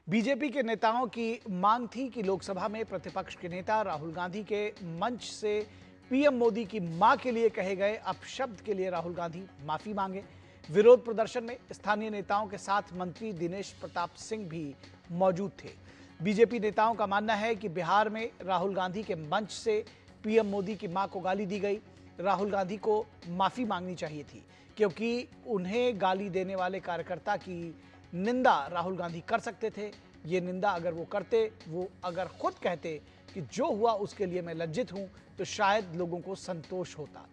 बीजेपी के नेताओं की मांग थी कि लोकसभा में प्रतिपक्ष के नेता राहुल गांधी के मंच से पीएम मोदी की मां के लिए कहे गए अपशब्द के लिए राहुल गांधी माफी मांगे। विरोध प्रदर्शन में स्थानीय नेताओं के साथ मंत्री दिनेश प्रताप सिंह भी मौजूद थे। बीजेपी नेताओं का मानना है कि बिहार में राहुल गांधी के मंच से पीएम मोदी की मां को गाली दी गई। राहुल गांधी को माफी मांगनी चाहिए थी, क्योंकि उन्हें गाली देने वाले कार्यकर्ता की निंदा राहुल गांधी कर सकते थे। ये निंदा अगर वो करते, वो अगर खुद कहते कि जो हुआ उसके लिए मैं लज्जित हूं, तो शायद लोगों को संतोष होता।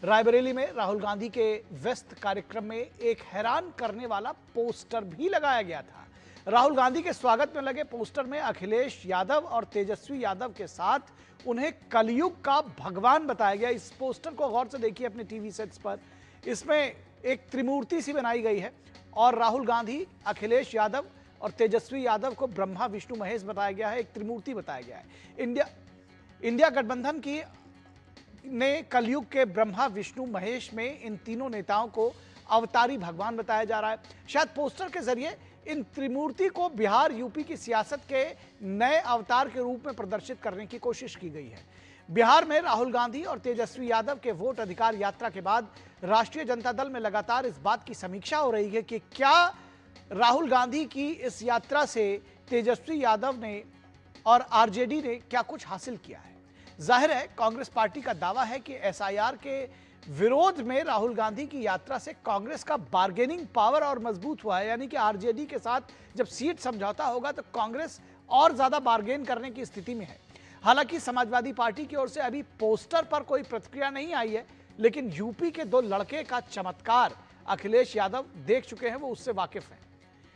रायबरेली में राहुल गांधी के व्यस्त कार्यक्रम में एक हैरान करने वाला पोस्टर भी लगाया गया था। राहुल गांधी के स्वागत में लगे पोस्टर में अखिलेश यादव और तेजस्वी यादव के साथ उन्हें कलयुग का भगवान बताया गया। इस पोस्टर को गौर से देखिए अपने टीवी सेट्स पर। इसमें एक त्रिमूर्ति सी बनाई गई है और राहुल गांधी, अखिलेश यादव और तेजस्वी यादव को ब्रह्मा विष्णु महेश बताया गया है, एक त्रिमूर्ति बताया गया है। इंडिया गठबंधन की ने कलयुग के ब्रह्मा विष्णु महेश में इन तीनों नेताओं को अवतारी भगवान बताया जा रहा है। शायद पोस्टर के जरिए इन त्रिमूर्ति को बिहार यूपी की सियासत के नए अवतार के रूप में प्रदर्शित करने की कोशिश की गई है। बिहार में राहुल गांधी और तेजस्वी यादव के वोट अधिकार यात्रा के बाद राष्ट्रीय जनता दल में लगातार इस बात की समीक्षा हो रही है कि क्या राहुल गांधी की इस यात्रा से तेजस्वी यादव ने और आरजेडी ने क्या कुछ हासिल किया है। जाहिर है कांग्रेस पार्टी का दावा है कि एसआईआर के विरोध में राहुल गांधी की यात्रा से कांग्रेस का बार्गेनिंग पावर और मजबूत हुआ है, यानी कि आरजेडी के साथ जब सीट समझौता होगा तो कांग्रेस और ज्यादा बार्गेन करने की स्थिति में है। हालांकि समाजवादी पार्टी की ओर से अभी पोस्टर पर कोई प्रतिक्रिया नहीं आई है, लेकिन यूपी के 2 लड़के का चमत्कार अखिलेश यादव देख चुके हैं, वो उससे वाकिफ हैं,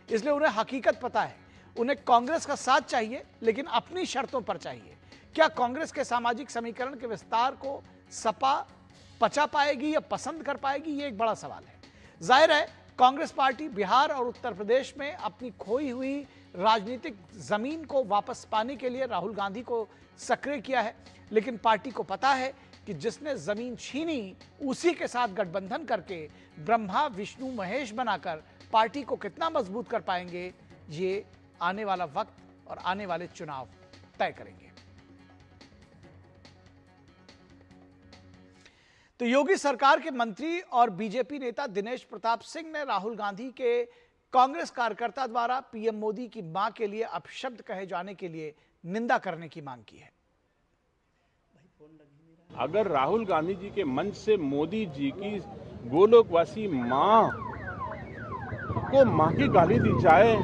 इसलिए उन्हें हकीकत पता है। उन्हें कांग्रेस का साथ चाहिए, लेकिन अपनी शर्तों पर चाहिए। क्या कांग्रेस के सामाजिक समीकरण के विस्तार को सपा पचा पाएगी या पसंद कर पाएगी, ये एक बड़ा सवाल है। जाहिर है कांग्रेस पार्टी बिहार और उत्तर प्रदेश में अपनी खोई हुई राजनीतिक जमीन को वापस पाने के लिए राहुल गांधी को सक्रिय किया है, लेकिन पार्टी को पता है कि जिसने जमीन छीनी उसी के साथ गठबंधन करके ब्रह्मा विष्णु महेश बनाकर पार्टी को कितना मजबूत कर पाएंगे, ये आने वाला वक्त और आने वाले चुनाव तय करेंगे। तो योगी सरकार के मंत्री और बीजेपी नेता दिनेश प्रताप सिंह ने राहुल गांधी के कांग्रेस कार्यकर्ता द्वारा पीएम मोदी की मां के लिए अपशब्द कहे जाने के लिए निंदा करने की मांग की है। अगर राहुल गांधी जी के मंच से मोदी जी की गोलोकवासी मां को मां की गाली दी जाए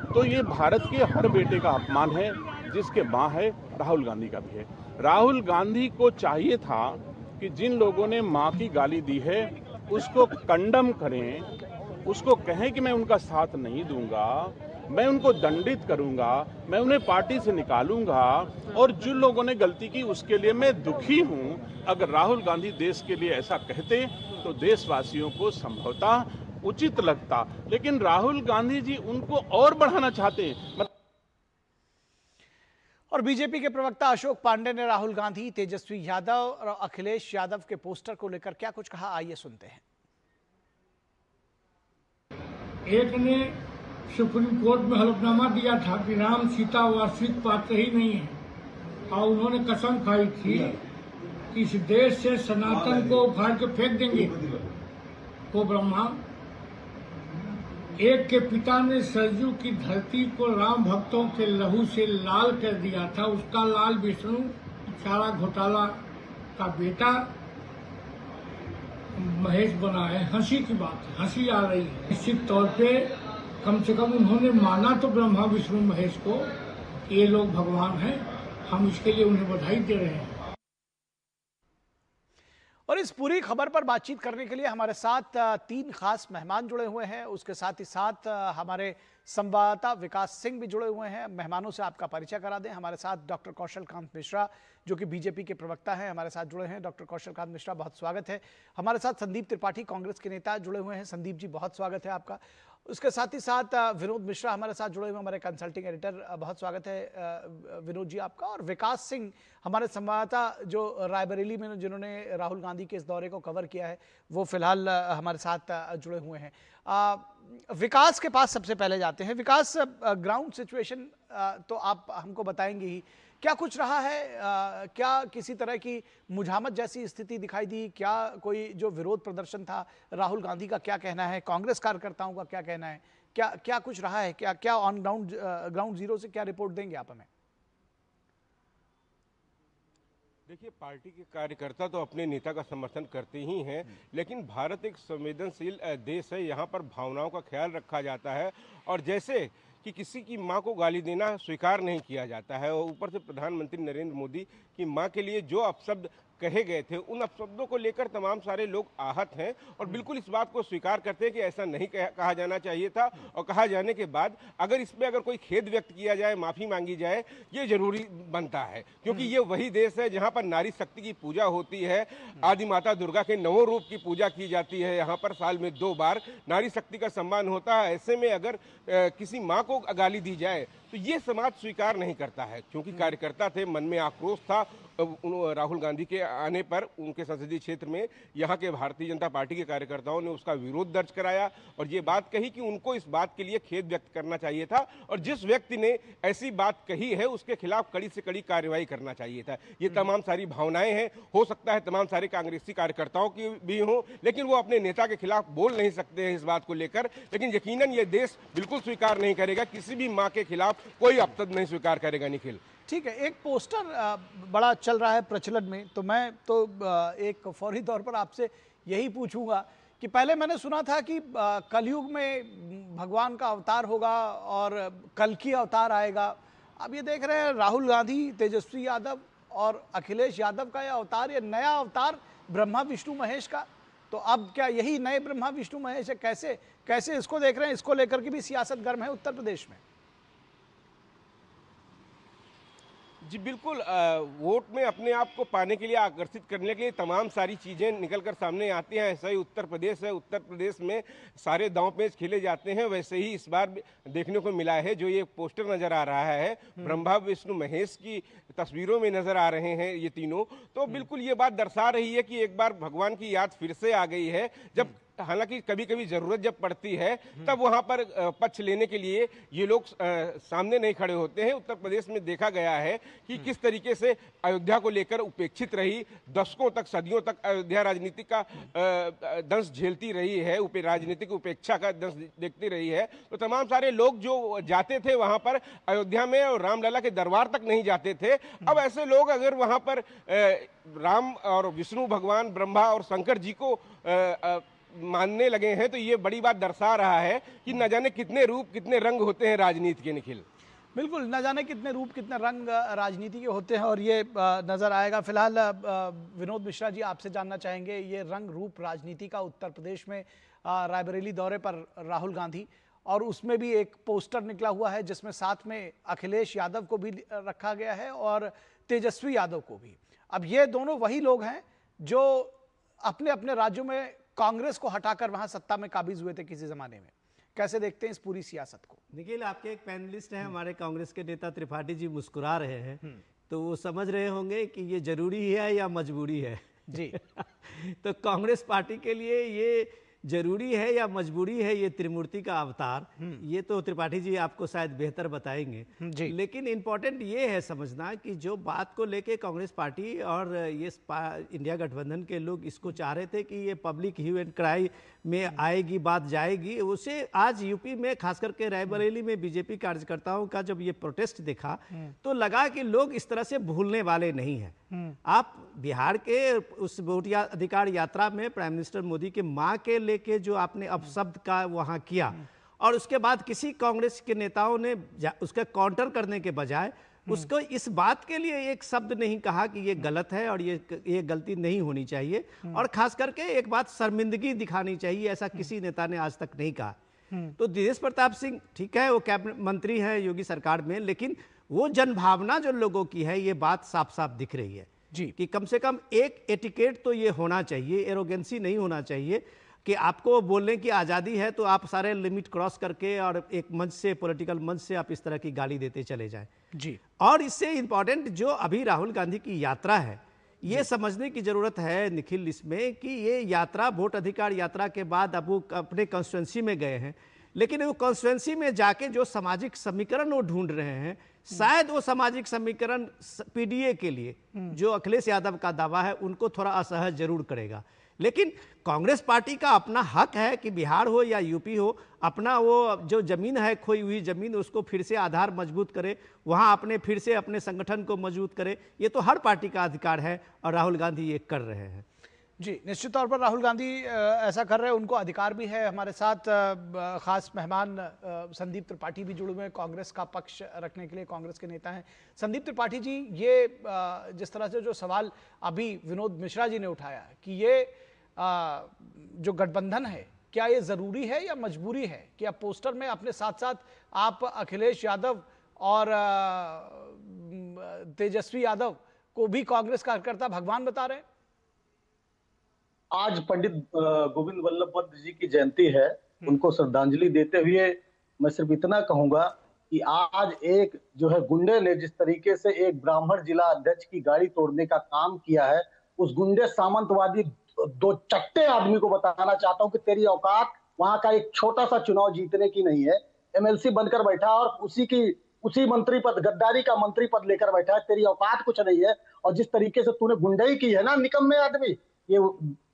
तो ये भारत के हर बेटे का अपमान है, जिसके मां है राहुल गांधी का भी है। राहुल गांधी को चाहिए था कि जिन लोगों ने मां की गाली दी है उसको कंडम करें, उसको कहें कि मैं उनका साथ नहीं दूंगा, मैं उनको दंडित करूंगा, मैं उन्हें पार्टी से निकालूंगा, और जो लोगों ने गलती की उसके लिए मैं दुखी हूं। अगर राहुल गांधी देश के लिए ऐसा कहते तो देशवासियों को संभवतः उचित लगता, लेकिन राहुल गांधी जी उनको और बढ़ाना चाहते हैं। और बीजेपी के प्रवक्ता अशोक पांडे ने राहुल गांधी, तेजस्वी यादव और अखिलेश यादव के पोस्टर को लेकर क्या कुछ कहा, आइए सुनते हैं। एक ने सुप्रीम कोर्ट में हलफनामा दिया था कि राम सीता वास्तविक पात्र ही नहीं है, और उन्होंने कसम खाई थी कि इस देश से सनातन को उखाड़ के फेंक देंगे। वो ब्रह्मा एक के पिता ने सरजू की धरती को राम भक्तों के लहू से लाल कर दिया था। उसका लाल विष्णु चारा घोटाला का बेटा महेश बना है। हंसी की बात है, हंसी आ रही है। निश्चित तौर पे कम से कम उन्होंने माना तो ब्रह्मा विष्णु महेश को, ये लोग भगवान हैं। हम इसके लिए उन्हें बधाई दे रहे हैं। और इस पूरी खबर पर बातचीत करने के लिए हमारे साथ 3 खास मेहमान जुड़े हुए हैं। उसके साथ ही साथ हमारे संवाददाता विकास सिंह भी जुड़े हुए हैं। मेहमानों से आपका परिचय करा दें। हमारे साथ डॉक्टर कौशल कांत मिश्रा, जो कि बीजेपी के प्रवक्ता हैं, हमारे साथ जुड़े हैं। डॉक्टर कौशल कांत मिश्रा, बहुत स्वागत है। हमारे साथ संदीप त्रिपाठी, कांग्रेस के नेता, जुड़े हुए हैं। संदीप जी, बहुत स्वागत है आपका। उसके साथ ही साथ विनोद मिश्रा हमारे साथ जुड़े हुए, हमारे कंसल्टिंग एडिटर, बहुत स्वागत है विनोद जी आपका। और विकास सिंह, हमारे संवाददाता, जो रायबरेली में जिन्होंने राहुल गांधी के इस दौरे को कवर किया है, वो फिलहाल हमारे साथ जुड़े हुए हैं। विकास के पास सबसे पहले जाते हैं। विकास, ग्राउंड सिचुएशन तो आप हमको बताएंगे ही, क्या कुछ रहा है? क्या किसी तरह की मुझामत जैसी स्थिति दिखाई दी? क्या कोई जो विरोध प्रदर्शन था, राहुल गांधी का क्या कहना है, कांग्रेस कार्यकर्ताओं का क्या कहना है, क्या क्या कुछ रहा है? क्या क्या ऑन ग्राउंड जीरो से क्या रिपोर्ट देंगे आप हमें? देखिए, पार्टी के कार्यकर्ता तो अपने नेता का समर्थन करते ही हैं, लेकिन भारत एक संवेदनशील देश है। यहाँ पर भावनाओं का ख्याल रखा जाता है, और जैसे कि किसी की मां को गाली देना स्वीकार नहीं किया जाता है, और ऊपर से प्रधानमंत्री नरेंद्र मोदी की मां के लिए जो अपशब्द कहे गए थे, उन अपशब्दों को लेकर तमाम सारे लोग आहत हैं, और बिल्कुल इस बात को स्वीकार करते हैं कि ऐसा नहीं कहा जाना चाहिए था। और कहा जाने के बाद अगर इसमें अगर कोई खेद व्यक्त किया जाए, माफ़ी मांगी जाए, ये जरूरी बनता है, क्योंकि ये वही देश है जहाँ पर नारी शक्ति की पूजा होती है। आदि माता दुर्गा के 9 रूप की पूजा की जाती है। यहाँ पर साल में 2 बार नारी शक्ति का सम्मान होता है। ऐसे में अगर किसी माँ को गाली दी जाए तो ये समाज स्वीकार नहीं करता है, क्योंकि कार्यकर्ता थे, मन में आक्रोश था राहुल गांधी के आने पर। उनके संसदीय क्षेत्र में यहाँ के भारतीय जनता पार्टी के कार्यकर्ताओं ने उसका विरोध दर्ज कराया, और ये बात कही कि उनको इस बात के लिए खेद व्यक्त करना चाहिए था, और जिस व्यक्ति ने ऐसी बात कही है उसके खिलाफ कड़ी से कड़ी कार्रवाई करना चाहिए था। ये तमाम सारी भावनाएं हैं। हो सकता है तमाम सारे कांग्रेसी कार्यकर्ताओं की भी हों, लेकिन वो अपने नेता के खिलाफ बोल नहीं सकते हैं इस बात को लेकर। लेकिन यकीनन ये देश बिल्कुल स्वीकार नहीं करेगा, किसी भी माँ के खिलाफ कोई अपशब्द नहीं स्वीकार करेगा। निखिल, ठीक है, एक पोस्टर बड़ा चल रहा है प्रचलन में, तो मैं तो एक फौरी तौर पर आपसे यही पूछूंगा कि पहले मैंने सुना था कि कलयुग में भगवान का अवतार होगा और कल्कि अवतार आएगा। अब ये देख रहे हैं राहुल गांधी, तेजस्वी यादव और अखिलेश यादव का यह अवतार, ये नया अवतार ब्रह्मा विष्णु महेश का, तो अब क्या यही नए ब्रह्मा विष्णु महेश है? कैसे इसको देख रहे हैं? इसको लेकर के भी सियासत गर्म है उत्तर प्रदेश में। जी बिल्कुल, वोट में अपने आप को पाने के लिए, आकर्षित करने के लिए तमाम सारी चीज़ें निकल कर सामने आती हैं। ऐसा ही उत्तर प्रदेश है। उत्तर प्रदेश में सारे दांव पेच खेले जाते हैं। वैसे ही इस बार देखने को मिला है, जो ये पोस्टर नज़र आ रहा है, ब्रह्मा विष्णु महेश की तस्वीरों में नज़र आ रहे हैं ये तीनों, तो बिल्कुल ये बात दर्शा रही है कि एक बार भगवान की याद फिर से आ गई है। जब हालांकि कभी कभी जरूरत जब पड़ती है तब वहां पर पक्ष लेने के लिए ये लोग सामने नहीं खड़े होते हैं। उत्तर प्रदेश में देखा गया है कि किस तरीके से अयोध्या को लेकर उपेक्षित रही, दशकों तक, सदियों तक अयोध्या राजनीति का दंश झेलती रही है, राजनीतिक उपेक्षा का दंश देखती रही है। तो तमाम सारे लोग जो जाते थे वहां पर अयोध्या में और रामलला के दरबार तक नहीं जाते थे, अब ऐसे लोग अगर वहां पर राम और विष्णु भगवान, ब्रह्मा और शंकर जी को मानने लगे हैं, तो ये बड़ी बात दर्शा रहा है कि न जाने कितने रूप कितने रंग होते हैं राजनीति के। निखिल, बिल्कुल, न जाने कितने रूप कितने रंग राजनीति के होते हैं, और ये नजर आएगा। फिलहाल विनोद मिश्रा जी, आपसे जानना चाहेंगे, ये रंग रूप राजनीति का उत्तर प्रदेश में रायबरेली दौरे पर राहुल गांधी, और उसमें भी एक पोस्टर निकला हुआ है जिसमें साथ में अखिलेश यादव को भी रखा गया है और तेजस्वी यादव को भी। अब ये दोनों वही लोग हैं जो अपने अपने राज्यों में कांग्रेस को हटाकर वहां सत्ता में काबिज हुए थे किसी जमाने में। कैसे देखते हैं इस पूरी सियासत को? निखिल, आपके एक पैनलिस्ट हैं हमारे कांग्रेस के नेता त्रिपाठी जी, मुस्कुरा रहे हैं, तो वो समझ रहे होंगे कि ये जरूरी है या मजबूरी है जी। तो कांग्रेस पार्टी के लिए ये जरूरी है या मजबूरी है ये त्रिमूर्ति का अवतार, ये तो त्रिपाठी जी आपको शायद बेहतर बताएंगे जी। लेकिन इम्पोर्टेंट ये है समझना कि जो बात को लेके कांग्रेस पार्टी और ये इंडिया गठबंधन के लोग इसको चाह रहे थे कि ये पब्लिक ह्यू एंड क्राई में आएगी, बात जाएगी, उसे आज यूपी में खास करके रायबरेली में बीजेपी कार्यकर्ताओं का जब ये प्रोटेस्ट देखा तो लगा कि लोग इस तरह से भूलने वाले नहीं हैं। आप बिहार के उस वोट अधिकार यात्रा में प्राइम मिनिस्टर मोदी के मां के लेके जो आपने अपशब्द का वहां किया और उसके बाद किसी कांग्रेस के नेताओं ने उसका काउंटर करने के बजाय उसको इस बात के लिए एक शब्द नहीं कहा कि ये गलत है और ये गलती नहीं होनी चाहिए, और खास करके एक बात शर्मिंदगी दिखानी चाहिए, ऐसा किसी नेता ने आज तक नहीं कहा। तो दिनेश प्रताप सिंह ठीक है, वो कैबिनेट मंत्री हैं योगी सरकार में, लेकिन वो जनभावना जो लोगों की है ये बात साफ साफ दिख रही है जी कि कम से कम एक एटिकेट तो ये होना चाहिए, एरोगेंसी नहीं होना चाहिए कि आपको बोलने की आज़ादी है तो आप सारे लिमिट क्रॉस करके और एक मंच से, पॉलिटिकल मंच से आप इस तरह की गाली देते चले जाएं जी। और इससे इम्पॉर्टेंट जो अभी राहुल गांधी की यात्रा है, ये समझने की जरूरत है निखिल इसमें कि ये यात्रा वोट अधिकार यात्रा के बाद अब वो अपने कॉन्स्टिट्यूंसी में गए हैं, लेकिन वो कॉन्स्टिट्यूंसी में जाके जो सामाजिक समीकरण वो ढूंढ रहे हैं, शायद वो सामाजिक समीकरण पीडीए के लिए जो अखिलेश यादव का दावा है उनको थोड़ा असहज जरूर करेगा। लेकिन कांग्रेस पार्टी का अपना हक है कि बिहार हो या यूपी हो, अपना वो जो जमीन है, खोई हुई जमीन, उसको फिर से आधार मजबूत करे, वहां अपने फिर से अपने संगठन को मजबूत करे, ये तो हर पार्टी का अधिकार है और राहुल गांधी ये कर रहे हैं जी। निश्चित तौर पर राहुल गांधी ऐसा कर रहे हैं, उनको अधिकार भी है। हमारे साथ खास मेहमान संदीप त्रिपाठी भी जुड़े हुए हैं, कांग्रेस का पक्ष रखने के लिए, कांग्रेस के नेता हैं। संदीप त्रिपाठी जी, ये जिस तरह से जो सवाल अभी विनोद मिश्रा जी ने उठाया कि ये जो गठबंधन है, क्या ये जरूरी है या मजबूरी है कि आप पोस्टर में अपने साथ साथ आप अखिलेश यादव और तेजस्वी यादव को भी कांग्रेस कार्यकर्ता भगवान बता रहे हैं? आज पंडित गोविंद वल्लभ पंत जी की जयंती है, उनको श्रद्धांजलि देते हुए मैं सिर्फ इतना कहूंगा कि आज एक जो है गुंडे ने जिस तरीके से एक ब्राह्मण जिला अध्यक्ष की गाड़ी तोड़ने का काम किया है, उस गुंडे सामंतवादी दो चट्टे आदमी को बताना चाहता हूं कि तेरी औकात वहां का एक छोटा सा चुनाव जीतने की नहीं है। एमएलसी बनकर बैठा और उसी मंत्री पद, गद्दारी का मंत्री पद लेकर बैठा है, तेरी औकात कुछ नहीं है। और जिस तरीके से तूने गुंडाई की है ना, निकम्मे आदमी, ये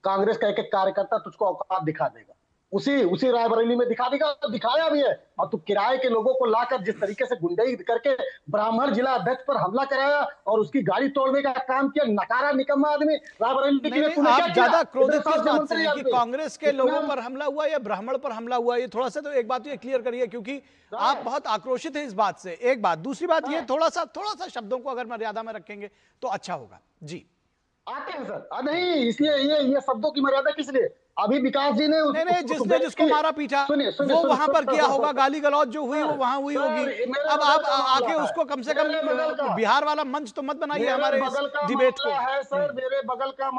कांग्रेस का एक एक कार्यकर्ता तुझको औकात दिखा देगा, उसी रायबरेली में दिखा देगा, दिखाया भी है। और तू किराए के लोगों को लाकर जिस तरीके से गुंडाई करके ब्राह्मण जिला अध्यक्ष पर हमला कराया और उसकी गाड़ी तोड़ने का काम किया, नकारा निकम्मा आदमी रायबरेली के लिए तूने क्या किया? ज्यादा क्रोधित किस बात से हैं कि कांग्रेस के लोगों पर हमला हुआ या ब्राह्मण पर हमला हुआ? ये थोड़ा सा तो एक बात ये क्लियर करिए, क्योंकि आप बहुत आक्रोशित हैं इस बात से। एक बात, दूसरी बात ये थोड़ा सा शब्दों को अगर मर्यादा में रखेंगे तो अच्छा होगा जी। आते हैं सर, नहीं इसलिए ये शब्दों की मर्यादा किस लिए? अभी विकास जी ने नहीं जिसने जिसको मारा पीटा वो वहां पर किया होगा, गाली गलौज जो हुई वो वहां हुई होगी। अब आप आके उसको कम से कम बिहार वाला मंच तो मत बनाइए हमारे डिबेट को। है सर, मेरे बगल का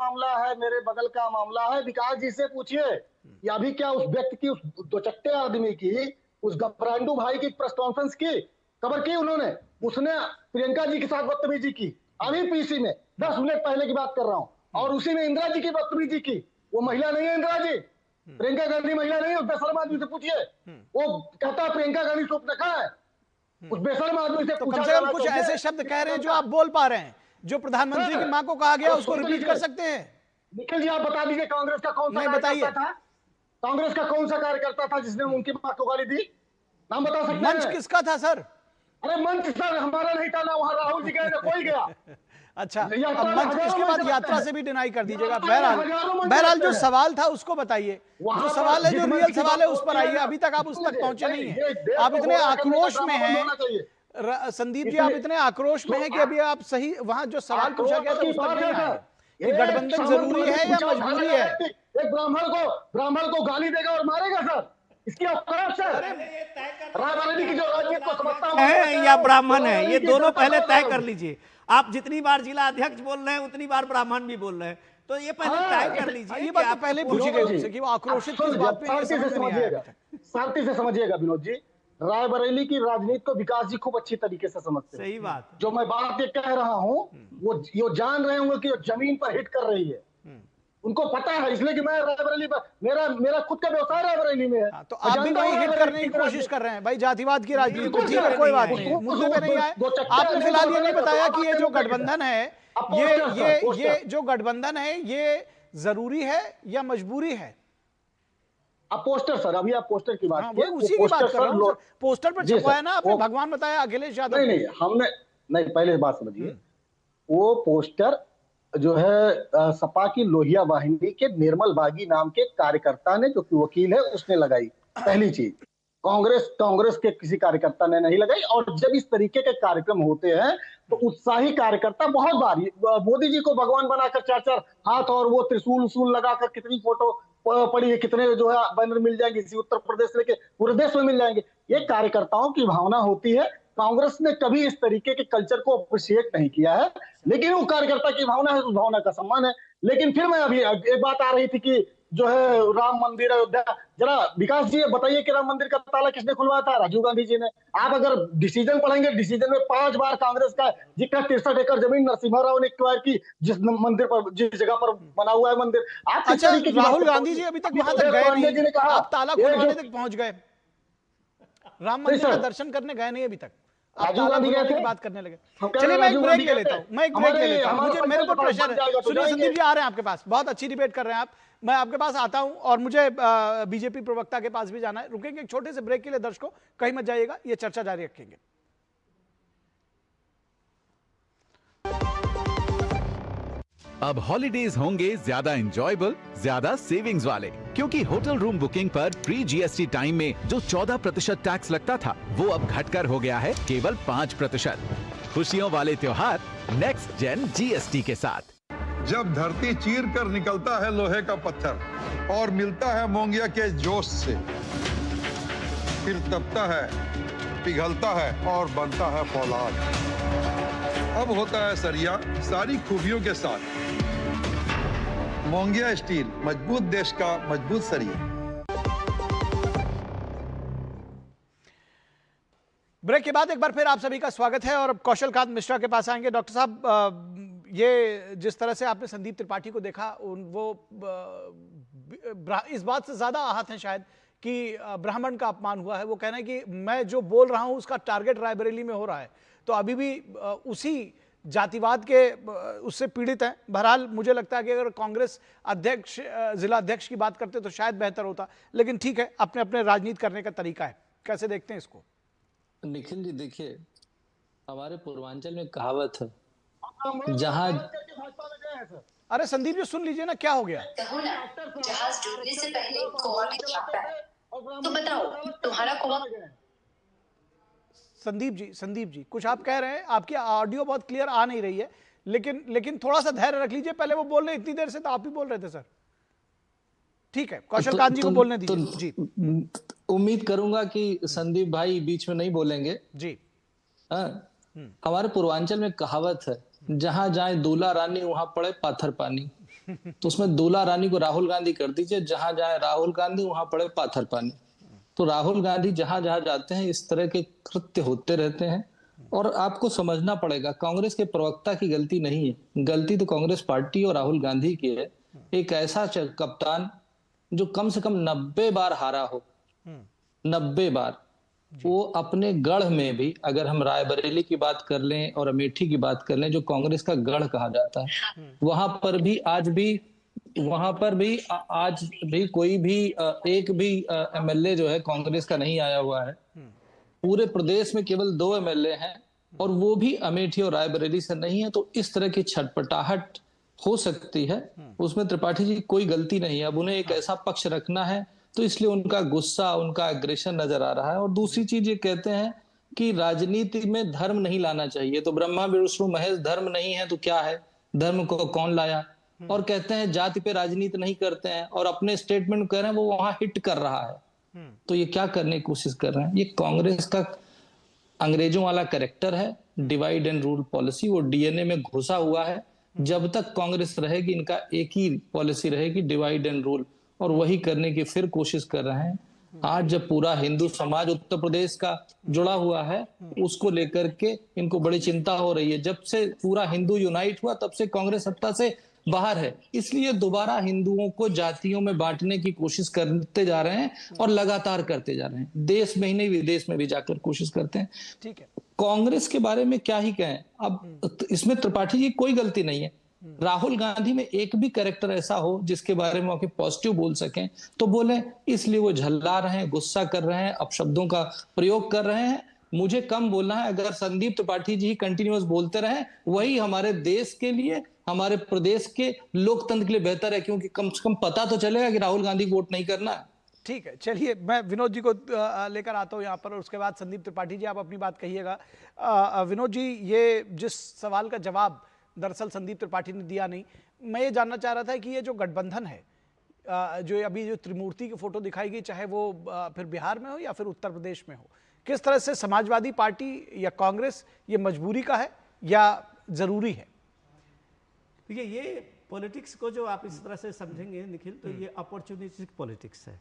मामला है, विकास जी से पूछिए कि अभी क्या उस व्यक्ति की, उस दो चट्टे आदमी की, उस गपरांडू भाई की प्रेस कॉन्फ्रेंस की खबर की उन्होंने, उसने प्रियंका जी के साथ बदतमीजी की अभी पीसी में 10 मिनट पहले की बात कर रहा हूँ, और उसी में इंदिरा जी की बदतमीजी की। वो महिला नहीं है इंदिरा जी, प्रियंका गांधी महिला नहीं है। उस बेशर्म आदमी से पूछिए, वो कहता है प्रियंका गांधी सूप रखा है, उस बेशर्म आदमी से कम से कम कुछ ऐसे शब्द कह रहे हैं जो आप बोल पा रहे हैं, जो प्रधानमंत्री की मां को कहा गया उसको रिपीट कर सकते हैं। निखिल जी आप बता दीजिए, कांग्रेस का कौन सा कार्यकर्ता था? कांग्रेस का कौन सा कार्यकर्ता था जिसने उनकी मां को गाली दी? नाम बता सकते हैं? मंच किसका था सर? अरे मंच सर हमारा नहीं था ना, वहां राहुल जी गए थे, कोई गया। अच्छा, अब मंच इसके बाद यात्रा से भी डिनाई कर दीजिएगा। बहरहाल जो सवाल था उसको बताइए, जो सवाल है, जो रियल सवाल है उस पर आइए। अभी तक आप उस तक पहुंचे नहीं है, आप इतने आक्रोश में हैं संदीप जी, आप इतने आक्रोश में हैं कि अभी आप सही वहां जो सवाल पूछा गया था उस तक नहीं आए कि गठबंधन जरूरी है या मजबूरी है। एक ब्राह्मण को गाली देगा और मारेगा सर, इसकी औकात सर, रायबरेली की जो राजनीति को समझता हूं है या ब्राह्मण है, ये दोनों पहले तय कर लीजिए। आप जितनी बार जिला अध्यक्ष बोल रहे हैं उतनी बार ब्राह्मण भी बोल रहे हैं, तो ये पहले तय कर लीजिए। ये बात तो पहले पूछी गई उनसे कि वो आक्रोशित किस बात पे, ये समझ में नहीं आया। शांति से समझिएगा विनोद जी, रायबरेली की राजनीति को विकास जी खूब अच्छी तरीके से समझते हैं। सही बात। जो मैं बात ये कह रहा हूँ वो जान रहे होंगे कि जमीन पर हिट कर रही है, उनको पता है, इसलिए कि मैं रायबरेली पर मेरा खुद का व्यवसाय रायबरेली में है। तो आप भी वही हिट करने की कोशिश कर रहे हैं भाई, जातिवाद की राजनीति को। ठीक है, कोई बात नहीं, मुद्दे पे नहीं आए। आपने फिलहाल ये नहीं बताया कि ये जो गठबंधन है, ये जो गठबंधन है, ये जरूरी है या मजबूरी है? आप पोस्टर सर, अभी आप पोस्टर की बात किए, उसी की बात कर रहा हूं। पोस्टर पर छपवाया ना आपने, भगवान बताया अखिलेश यादव। नहीं, हमने नहीं, पहले बात समझिए, वो पोस्टर जो है सपा की लोहिया वाहिनी के निर्मल बागी नाम के कार्यकर्ता ने, जो कि वकील है, उसने लगाई। पहली चीज, कांग्रेस के किसी कार्यकर्ता ने नहीं लगाई। और जब इस तरीके के कार्यक्रम होते हैं तो उत्साही कार्यकर्ता बहुत बार मोदी जी को भगवान बनाकर 4-4 हाथ और वो त्रिशूल उसूल लगाकर कितनी फोटो पड़ी है, कितने जो है बैनर मिल जाएंगे, इसी उत्तर प्रदेश से लेके पूरे देश में मिल जाएंगे। ये कार्यकर्ताओं की भावना होती है। कांग्रेस ने कभी इस तरीके के कल्चर को अप्रिशिएट नहीं किया है, लेकिन वो कार्यकर्ता की भावना है, उस भावना का सम्मान है। लेकिन फिर मैं अभी एक बात आ रही थी कि जो है राम मंदिर अयोध्या, जरा विकास जी बताइए कि राम मंदिर का ताला किसने खुलवाया था? राजीव गांधी जी ने। आप अगर डिसीजन पढ़ेंगे, डिसीजन में 5 बार कांग्रेस का जिक्र 63 एकड़ जमीन नरसिम्हा राव ने एक्वायर की, जिस मंदिर पर, जिस जगह पर बना हुआ है मंदिर। आप अच्छा, राहुल गांधी जी अभी तक वहां तक गए नहीं, आप ताला खुलवाने तक पहुंच गए, राम मंदिर का दर्शन करने गए नहीं अभी तक, राजीव गांधी की बात करने लगे। चलिए मैं एक ब्रेक ले लेता हूँ, मुझे मेरे ऊपर प्रेशर है। सुनिए संदीप जी, आ रहे हैं आपके पास, बहुत अच्छी डिबेट कर रहे हैं आप, मैं आपके पास आता हूं और मुझे बीजेपी प्रवक्ता के पास भी जाना है। रुकेंगे एक छोटे से ब्रेक के लिए, दर्शकों कहीं मत जाइएगा, ये चर्चा जारी रखेंगे। अब हॉलीडेज होंगे ज्यादा एंजॉयबल, ज्यादा सेविंग्स वाले, क्योंकि होटल रूम बुकिंग पर प्री जीएसटी टाइम में जो 14% टैक्स लगता था, वो अब घटकर हो गया है केवल 5%। खुशियों वाले त्योहार नेक्स्ट जेन जीएसटी के साथ। जब धरती चीर कर निकलता है लोहे का पत्थर और मिलता है मोंगिया के जोश से, फिर तपता है, पिघलता है और बनता है फौलाद। अब होता है सरिया सारी खूबियों के साथ। मोंगिया स्टील, मजबूत देश का मजबूत सरिया। ब्रेक के बाद एक बार फिर आप सभी का स्वागत है और अब कौशल कांत मिश्रा के पास आएंगे। डॉक्टर साहब, ये जिस तरह से आपने संदीप त्रिपाठी को देखा, वो इस बात से ज्यादा आहत हैं शायद कि ब्राह्मण का अपमान हुआ है। वो कह रहे हैं कि मैं जो बोल रहा हूं उसका टारगेट रायबरेली में हो रहा है, तो अभी भी उसी जातिवाद के उससे पीड़ित हैं। बहरहाल मुझे लगता है कि अगर कांग्रेस अध्यक्ष, जिला अध्यक्ष की बात करते तो शायद बेहतर होता, लेकिन ठीक है, अपने अपने राजनीति करने का तरीका है। कैसे देखते हैं इसको? निखिल जी, देखिए, हमारे पूर्वांचल में कहावत है, जहां अरे संदीप जी सुन लीजिए ना, क्या हो गया? जहाज डूबने से पहले कौवा भी जागता है, तो बताओ तुम्हारा कौवा। संदीप जी कुछ आप कह रहे हैं, आपकी ऑडियो बहुत क्लियर आ नहीं रही है, लेकिन थोड़ा सा धैर्य रख लीजिए। पहले वो बोल रहे, इतनी देर से तो आप ही बोल रहे थे सर। ठीक है, कौशल कांत जी को बोलने दीजिए। जी, उम्मीद करूंगा कि संदीप भाई बीच में नहीं बोलेंगे जी। हमारे पूर्वांचल में कहावत है, जहां जाए दूल्हा रानी वहां पड़े पाथर पानी। तो उसमें दूल्हा रानी को राहुल गांधी कर दीजिए, जहां जाए राहुल गांधी वहां पड़े पाथर पानी। तो राहुल गांधी जहां जहां जाते हैं इस तरह के कृत्य होते रहते हैं। और आपको समझना पड़ेगा, कांग्रेस के प्रवक्ता की गलती नहीं है, गलती तो कांग्रेस पार्टी और राहुल गांधी की है। एक ऐसा कप्तान जो कम से कम 90 बार हारा हो, 90 बार, वो अपने गढ़ में भी, अगर हम रायबरेली की बात कर लें और अमेठी की बात कर लें, जो कांग्रेस का गढ़ कहा जाता है, वहां पर भी आज भी कोई भी एक भी एमएलए जो है कांग्रेस का नहीं आया हुआ है। पूरे प्रदेश में केवल 2 एमएलए हैं और वो भी अमेठी और रायबरेली से नहीं है। तो इस तरह की छटपटाहट हो सकती है, उसमें त्रिपाठी जी कोई गलती नहीं है। अब उन्हें एक ऐसा पक्ष रखना है तो इसलिए उनका गुस्सा, उनका एग्रेशन नजर आ रहा है। और दूसरी चीज ये कहते हैं कि राजनीति में धर्म नहीं लाना चाहिए, तो ब्रह्मा विष्णु महेश धर्म नहीं है तो क्या है, धर्म को कौन लाया। और कहते हैं जाति पे राजनीति नहीं करते हैं, और अपने स्टेटमेंट कह रहे हैं वो वहां हिट कर रहा है। तो ये क्या करने की कोशिश कर रहे हैं? ये कांग्रेस का अंग्रेजों वाला कैरेक्टर है, डिवाइड एंड रूल पॉलिसी, वो डीएनए में घुसा हुआ है। जब तक कांग्रेस रहेगी इनका एक ही पॉलिसी रहेगी, डिवाइड एंड रूल, और वही करने की फिर कोशिश कर रहे हैं। आज जब पूरा हिंदू समाज उत्तर प्रदेश का जुड़ा हुआ है, उसको लेकर के इनको बड़ी चिंता हो रही है। जब से पूरा हिंदू यूनाइट हुआ तब से कांग्रेस सत्ता से बाहर है, इसलिए दोबारा हिंदुओं को जातियों में बांटने की कोशिश करते जा रहे हैं और लगातार करते जा रहे हैं। देश में ही नहीं विदेश में भी जाकर कोशिश करते हैं। ठीक है, कांग्रेस के बारे में क्या ही कहें, अब इसमें त्रिपाठी जी कोई गलती नहीं है। राहुल गांधी में एक भी कैरेक्टर ऐसा हो जिसके बारे में आके पॉजिटिव बोल सकें तो बोले, इसलिए वो झल्ला रहे हैं, गुस्सा कर रहे हैं, अपशब्दों का प्रयोग कर रहे हैं। मुझे कम बोलना है, अगर संदीप त्रिपाठी जी कंटिन्यूअस बोलते रहे वही हमारे देश के लिए, हमारे प्रदेश के लोकतंत्र के लिए बेहतर है, क्योंकि कम से कम पता तो चलेगा कि राहुल गांधी को वोट नहीं करना है। ठीक है, चलिए मैं विनोद जी को लेकर आता हूँ यहाँ पर, और उसके बाद संदीप त्रिपाठी जी आप अपनी बात कहिएगा। विनोद जी, ये जिस सवाल का जवाब दरअसल संदीप त्रिपाठी ने दिया नहीं, मैं ये जानना चाह रहा था कि ये जो गठबंधन है, जो अभी जो त्रिमूर्ति की फोटो दिखाई गई, चाहे वो फिर बिहार में हो या फिर उत्तर प्रदेश में हो, किस तरह से समाजवादी पार्टी या कांग्रेस ये मजबूरी का है या जरूरी है? देखिए, ये पॉलिटिक्स को जो आप इस तरह से समझेंगे निखिल, तो ये अपॉर्चुनिस्टिक पॉलिटिक्स है।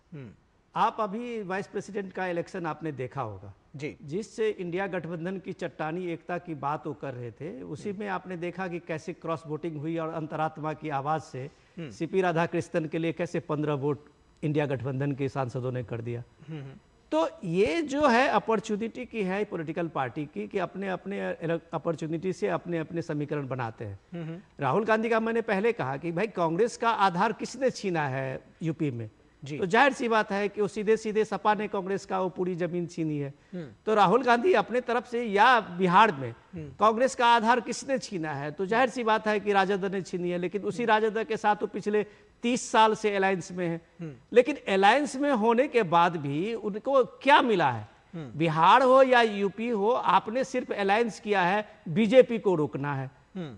आप अभी वाइस प्रेसिडेंट का इलेक्शन आपने देखा होगा जी, जिससे इंडिया गठबंधन की चट्टानी एकता की बात वो कर रहे थे, उसी में आपने देखा कि कैसे क्रॉस वोटिंग हुई और अंतरात्मा की आवाज से सीपी राधाकृष्णन के लिए कैसे 15 वोट इंडिया गठबंधन के सांसदों ने कर दिया। तो ये जो है अपॉर्चुनिटी की है पॉलिटिकल पार्टी की, कि अपने अपने अपॉर्चुनिटी से अपने अपने समीकरण बनाते हैं। राहुल गांधी का मैंने पहले कहा कि भाई कांग्रेस का आधार किसने छीना है यूपी में, तो जाहिर सी बात है कि वो सीधे सीधे सपा ने कांग्रेस का वो पूरी जमीन छीनी है। तो राहुल गांधी अपने तरफ से या बिहार में कांग्रेस का आधार किसने छीना है, तो जाहिर सी बात है कि राजद ने छीनी है। लेकिन उसी राजद के साथ वो पिछले 30 साल से अलायंस में है। लेकिन अलायंस में होने के बाद भी उनको क्या मिला है? बिहार हो या यूपी हो, आपने सिर्फ अलायंस किया है बीजेपी को रोकना है,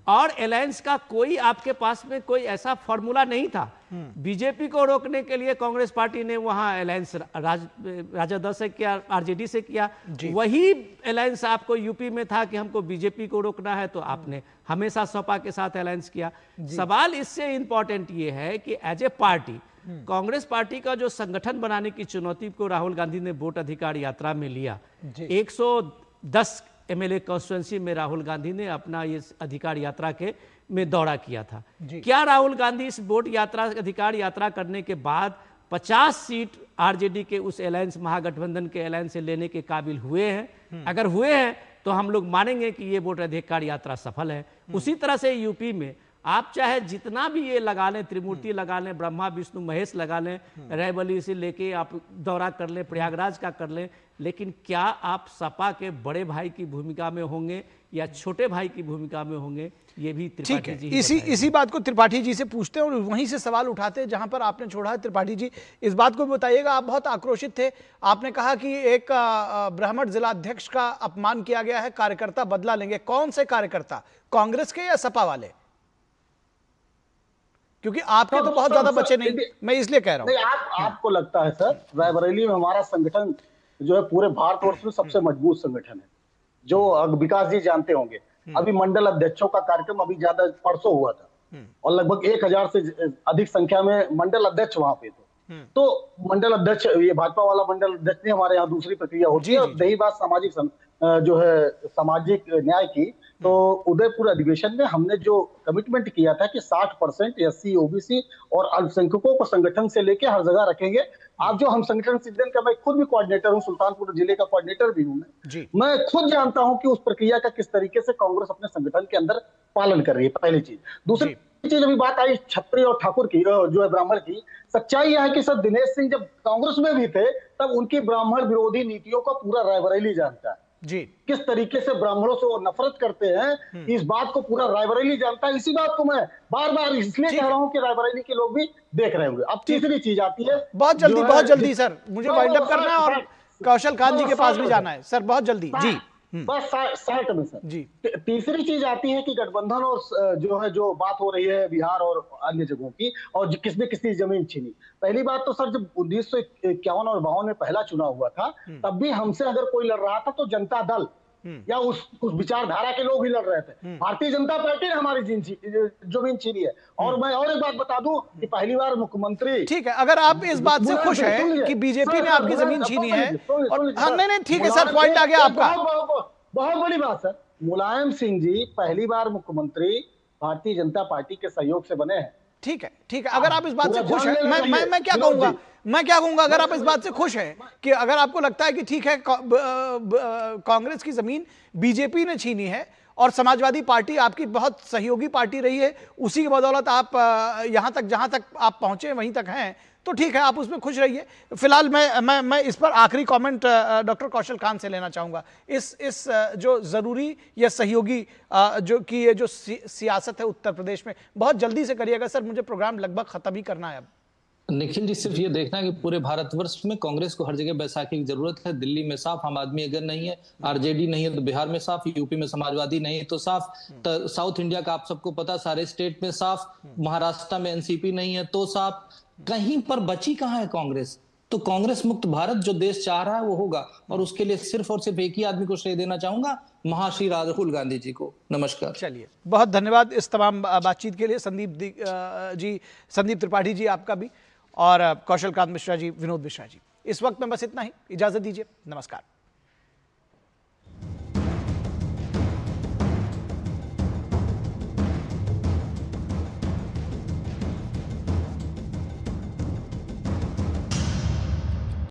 और अलायंस का कोई आपके पास में कोई ऐसा फॉर्मूला नहीं था। बीजेपी को रोकने के लिए कांग्रेस पार्टी ने वहां अलायंस राजद से किया, आरजेडी से किया। वही अलायंस आपको यूपी में था कि हमको बीजेपी को रोकना है, तो आपने हमेशा सपा के साथ अलायंस किया। सवाल इससे इंपॉर्टेंट ये है कि as a party, Congress party का जो संगठन बनाने की चुनौती को राहुल गांधी ने वोट अधिकार यात्रा में लिया। 110 एमएलए कॉन्स्टिट्यूंसी में राहुल गांधी ने अपना ये अधिकार यात्रा के में दौरा किया था। क्या राहुल गांधी इस वोट यात्रा अधिकार यात्रा करने के बाद 50 सीट आरजेडी के उस अलायंस महागठबंधन के अलायंस से लेने के काबिल हुए हैं? अगर हुए हैं तो हम लोग मानेंगे कि ये वोट अधिकार यात्रा सफल है। उसी तरह से यूपी में आप चाहे जितना भी ये लगा लें, त्रिमूर्ति लगा लें, ब्रह्मा विष्णु महेश लगा लें, रायबरेली से लेके आप दौरा कर लें, प्रयागराज का कर लें, लेकिन क्या आप सपा के बड़े भाई की भूमिका में होंगे या छोटे भाई की भूमिका में होंगे? ये भी त्रिपाठी जी इसी बात को त्रिपाठी जी से पूछते हैं और वहीं से सवाल उठाते हैं जहां पर आपने छोड़ा है। त्रिपाठी जी, इस बात को बताइएगा, आप बहुत आक्रोशित थे। आपने कहा कि एक ब्राह्मण जिलाध्यक्ष का अपमान किया गया है, कार्यकर्ता बदला लेंगे। कौन से कार्यकर्ता, कांग्रेस के या सपा वाले? क्योंकि आपके तो बहुत ज्यादा बचे नहीं, मैं इसलिए कह रहा हूं। आपको लगता है सर, रायबरेली में हमारा संगठन जो है पूरे भारतवर्ष में सबसे मजबूत संगठन है, जो विकास जी जानते होंगे। अभी मंडल अध्यक्षों का कार्यक्रम अभी ज्यादा परसों हुआ था और लगभग 1000 से अधिक संख्या में मंडल अध्यक्ष वहां पे थे। तो मंडल अध्यक्ष, ये भाजपा वाला मंडल अध्यक्ष नहीं, हमारे यहाँ दूसरी प्रक्रिया होती है। रही बात सामाजिक न्याय की, तो उदयपुर अधिवेशन में हमने जो कमिटमेंट किया था कि 60% एससी ओबीसी और अल्पसंख्यकों को संगठन से लेके हर जगह रखेंगे। आप जो हम संगठन सिद्धन का, मैं खुद भी कोऑर्डिनेटर हूं, सुल्तानपुर जिले का कोऑर्डिनेटर भी हूं मैं खुद जानता हूं कि उस प्रक्रिया का किस तरीके से कांग्रेस अपने संगठन के अंदर पालन कर रही है, पहली चीज। दूसरी चीज, अभी बात आई छत्री और ठाकुर की, जो है ब्राह्मण की, सच्चाई यह है कि सर दिनेश सिंह जब कांग्रेस में भी थे तब उनकी ब्राह्मण विरोधी नीतियों का पूरा रायबरेली जानता है जी, किस तरीके से ब्राह्मणों से वो नफरत करते हैं। इस बात को पूरा रायबरेली जानता है। इसी बात को मैं बार बार इसलिए कह रहा हूं कि रायबरेली के लोग भी देख रहे होंगे। अब तीसरी चीज आती है, बहुत जल्दी सर, मुझे वाइंड अप करना है और कौशल खान जी के पास भी जाना है सर, बहुत जल्दी जी। बस 60 में सर जी। तीसरी चीज आती है कि गठबंधन और जो बात हो रही है बिहार और अन्य जगहों की, और किसने किसकी जमीन छीनी। पहली बात तो सर जब 1951 और 52 में पहला चुनाव हुआ था, तब भी हमसे अगर कोई लड़ रहा था तो जनता दल या उस विचारधारा के लोग ही लड़ रहे थे। भारतीय जनता पार्टी ने हमारी जमीन छीनी है। और मैं और एक बात बता दूं कि पहली बार मुख्यमंत्री, ठीक है, अगर आप इस बात से खुश हैं कि बीजेपी ने आपकी जमीन छीनी है, नहीं ठीक है सर, पॉइंट आ गया आपका। बहुत बड़ी बात सर, मुलायम सिंह जी पहली बार मुख्यमंत्री भारतीय जनता पार्टी के सहयोग से बने हैं। ठीक है, ठीक है, अगर आप इस बात से खुश हैं, मैं क्या कहूंगा, अगर आप इस बात से खुश हैं कि अगर आपको लगता है कि ठीक है कांग्रेस की जमीन बीजेपी ने छीनी है और समाजवादी पार्टी आपकी बहुत सहयोगी पार्टी रही है, उसी की बदौलत आप यहां तक जहां तक आप पहुंचे वहीं तक हैं, तो ठीक है, आप उसमें खुश रहिए। फिलहाल मैं इस पर आखिरी कमेंट डॉक्टर कौशल खान से लेना चाहूंगा। इस जो जरूरी या सहयोगी जो कि ये जो सियासत है उत्तर प्रदेश में, बहुत जल्दी से करिएगा सर, मुझे प्रोग्राम लगभग खत्म ही करना है अब। निखिल जी, सिर्फ ये देखना है कि पूरे भारतवर्ष में कांग्रेस को हर जगह बैसाखी की जरूरत है। दिल्ली में साफ आम आदमी अगर नहीं है, आरजेडी नहीं है तो बिहार में साफ, यूपी में समाजवादी नहीं है तो साफ, तो साउथ इंडिया का आप सबको पता सारे स्टेट में साफ, महाराष्ट्र में एनसीपी नहीं है तो साफ, कहीं पर बची कहां है कांग्रेस? तो कांग्रेस मुक्त भारत जो देश चाह रहा है वो होगा, और उसके लिए सिर्फ और सिर्फ एक ही आदमी को श्रेय देना चाहूंगा, महाश्री राहुल गांधी जी को। नमस्कार। चलिए, बहुत धन्यवाद इस तमाम बातचीत के लिए। संदीप त्रिपाठी जी आपका भी, और कौशल कांत मिश्रा जी, विनोद मिश्रा जी। इस वक्त में बस इतना ही, इजाजत दीजिए, नमस्कार।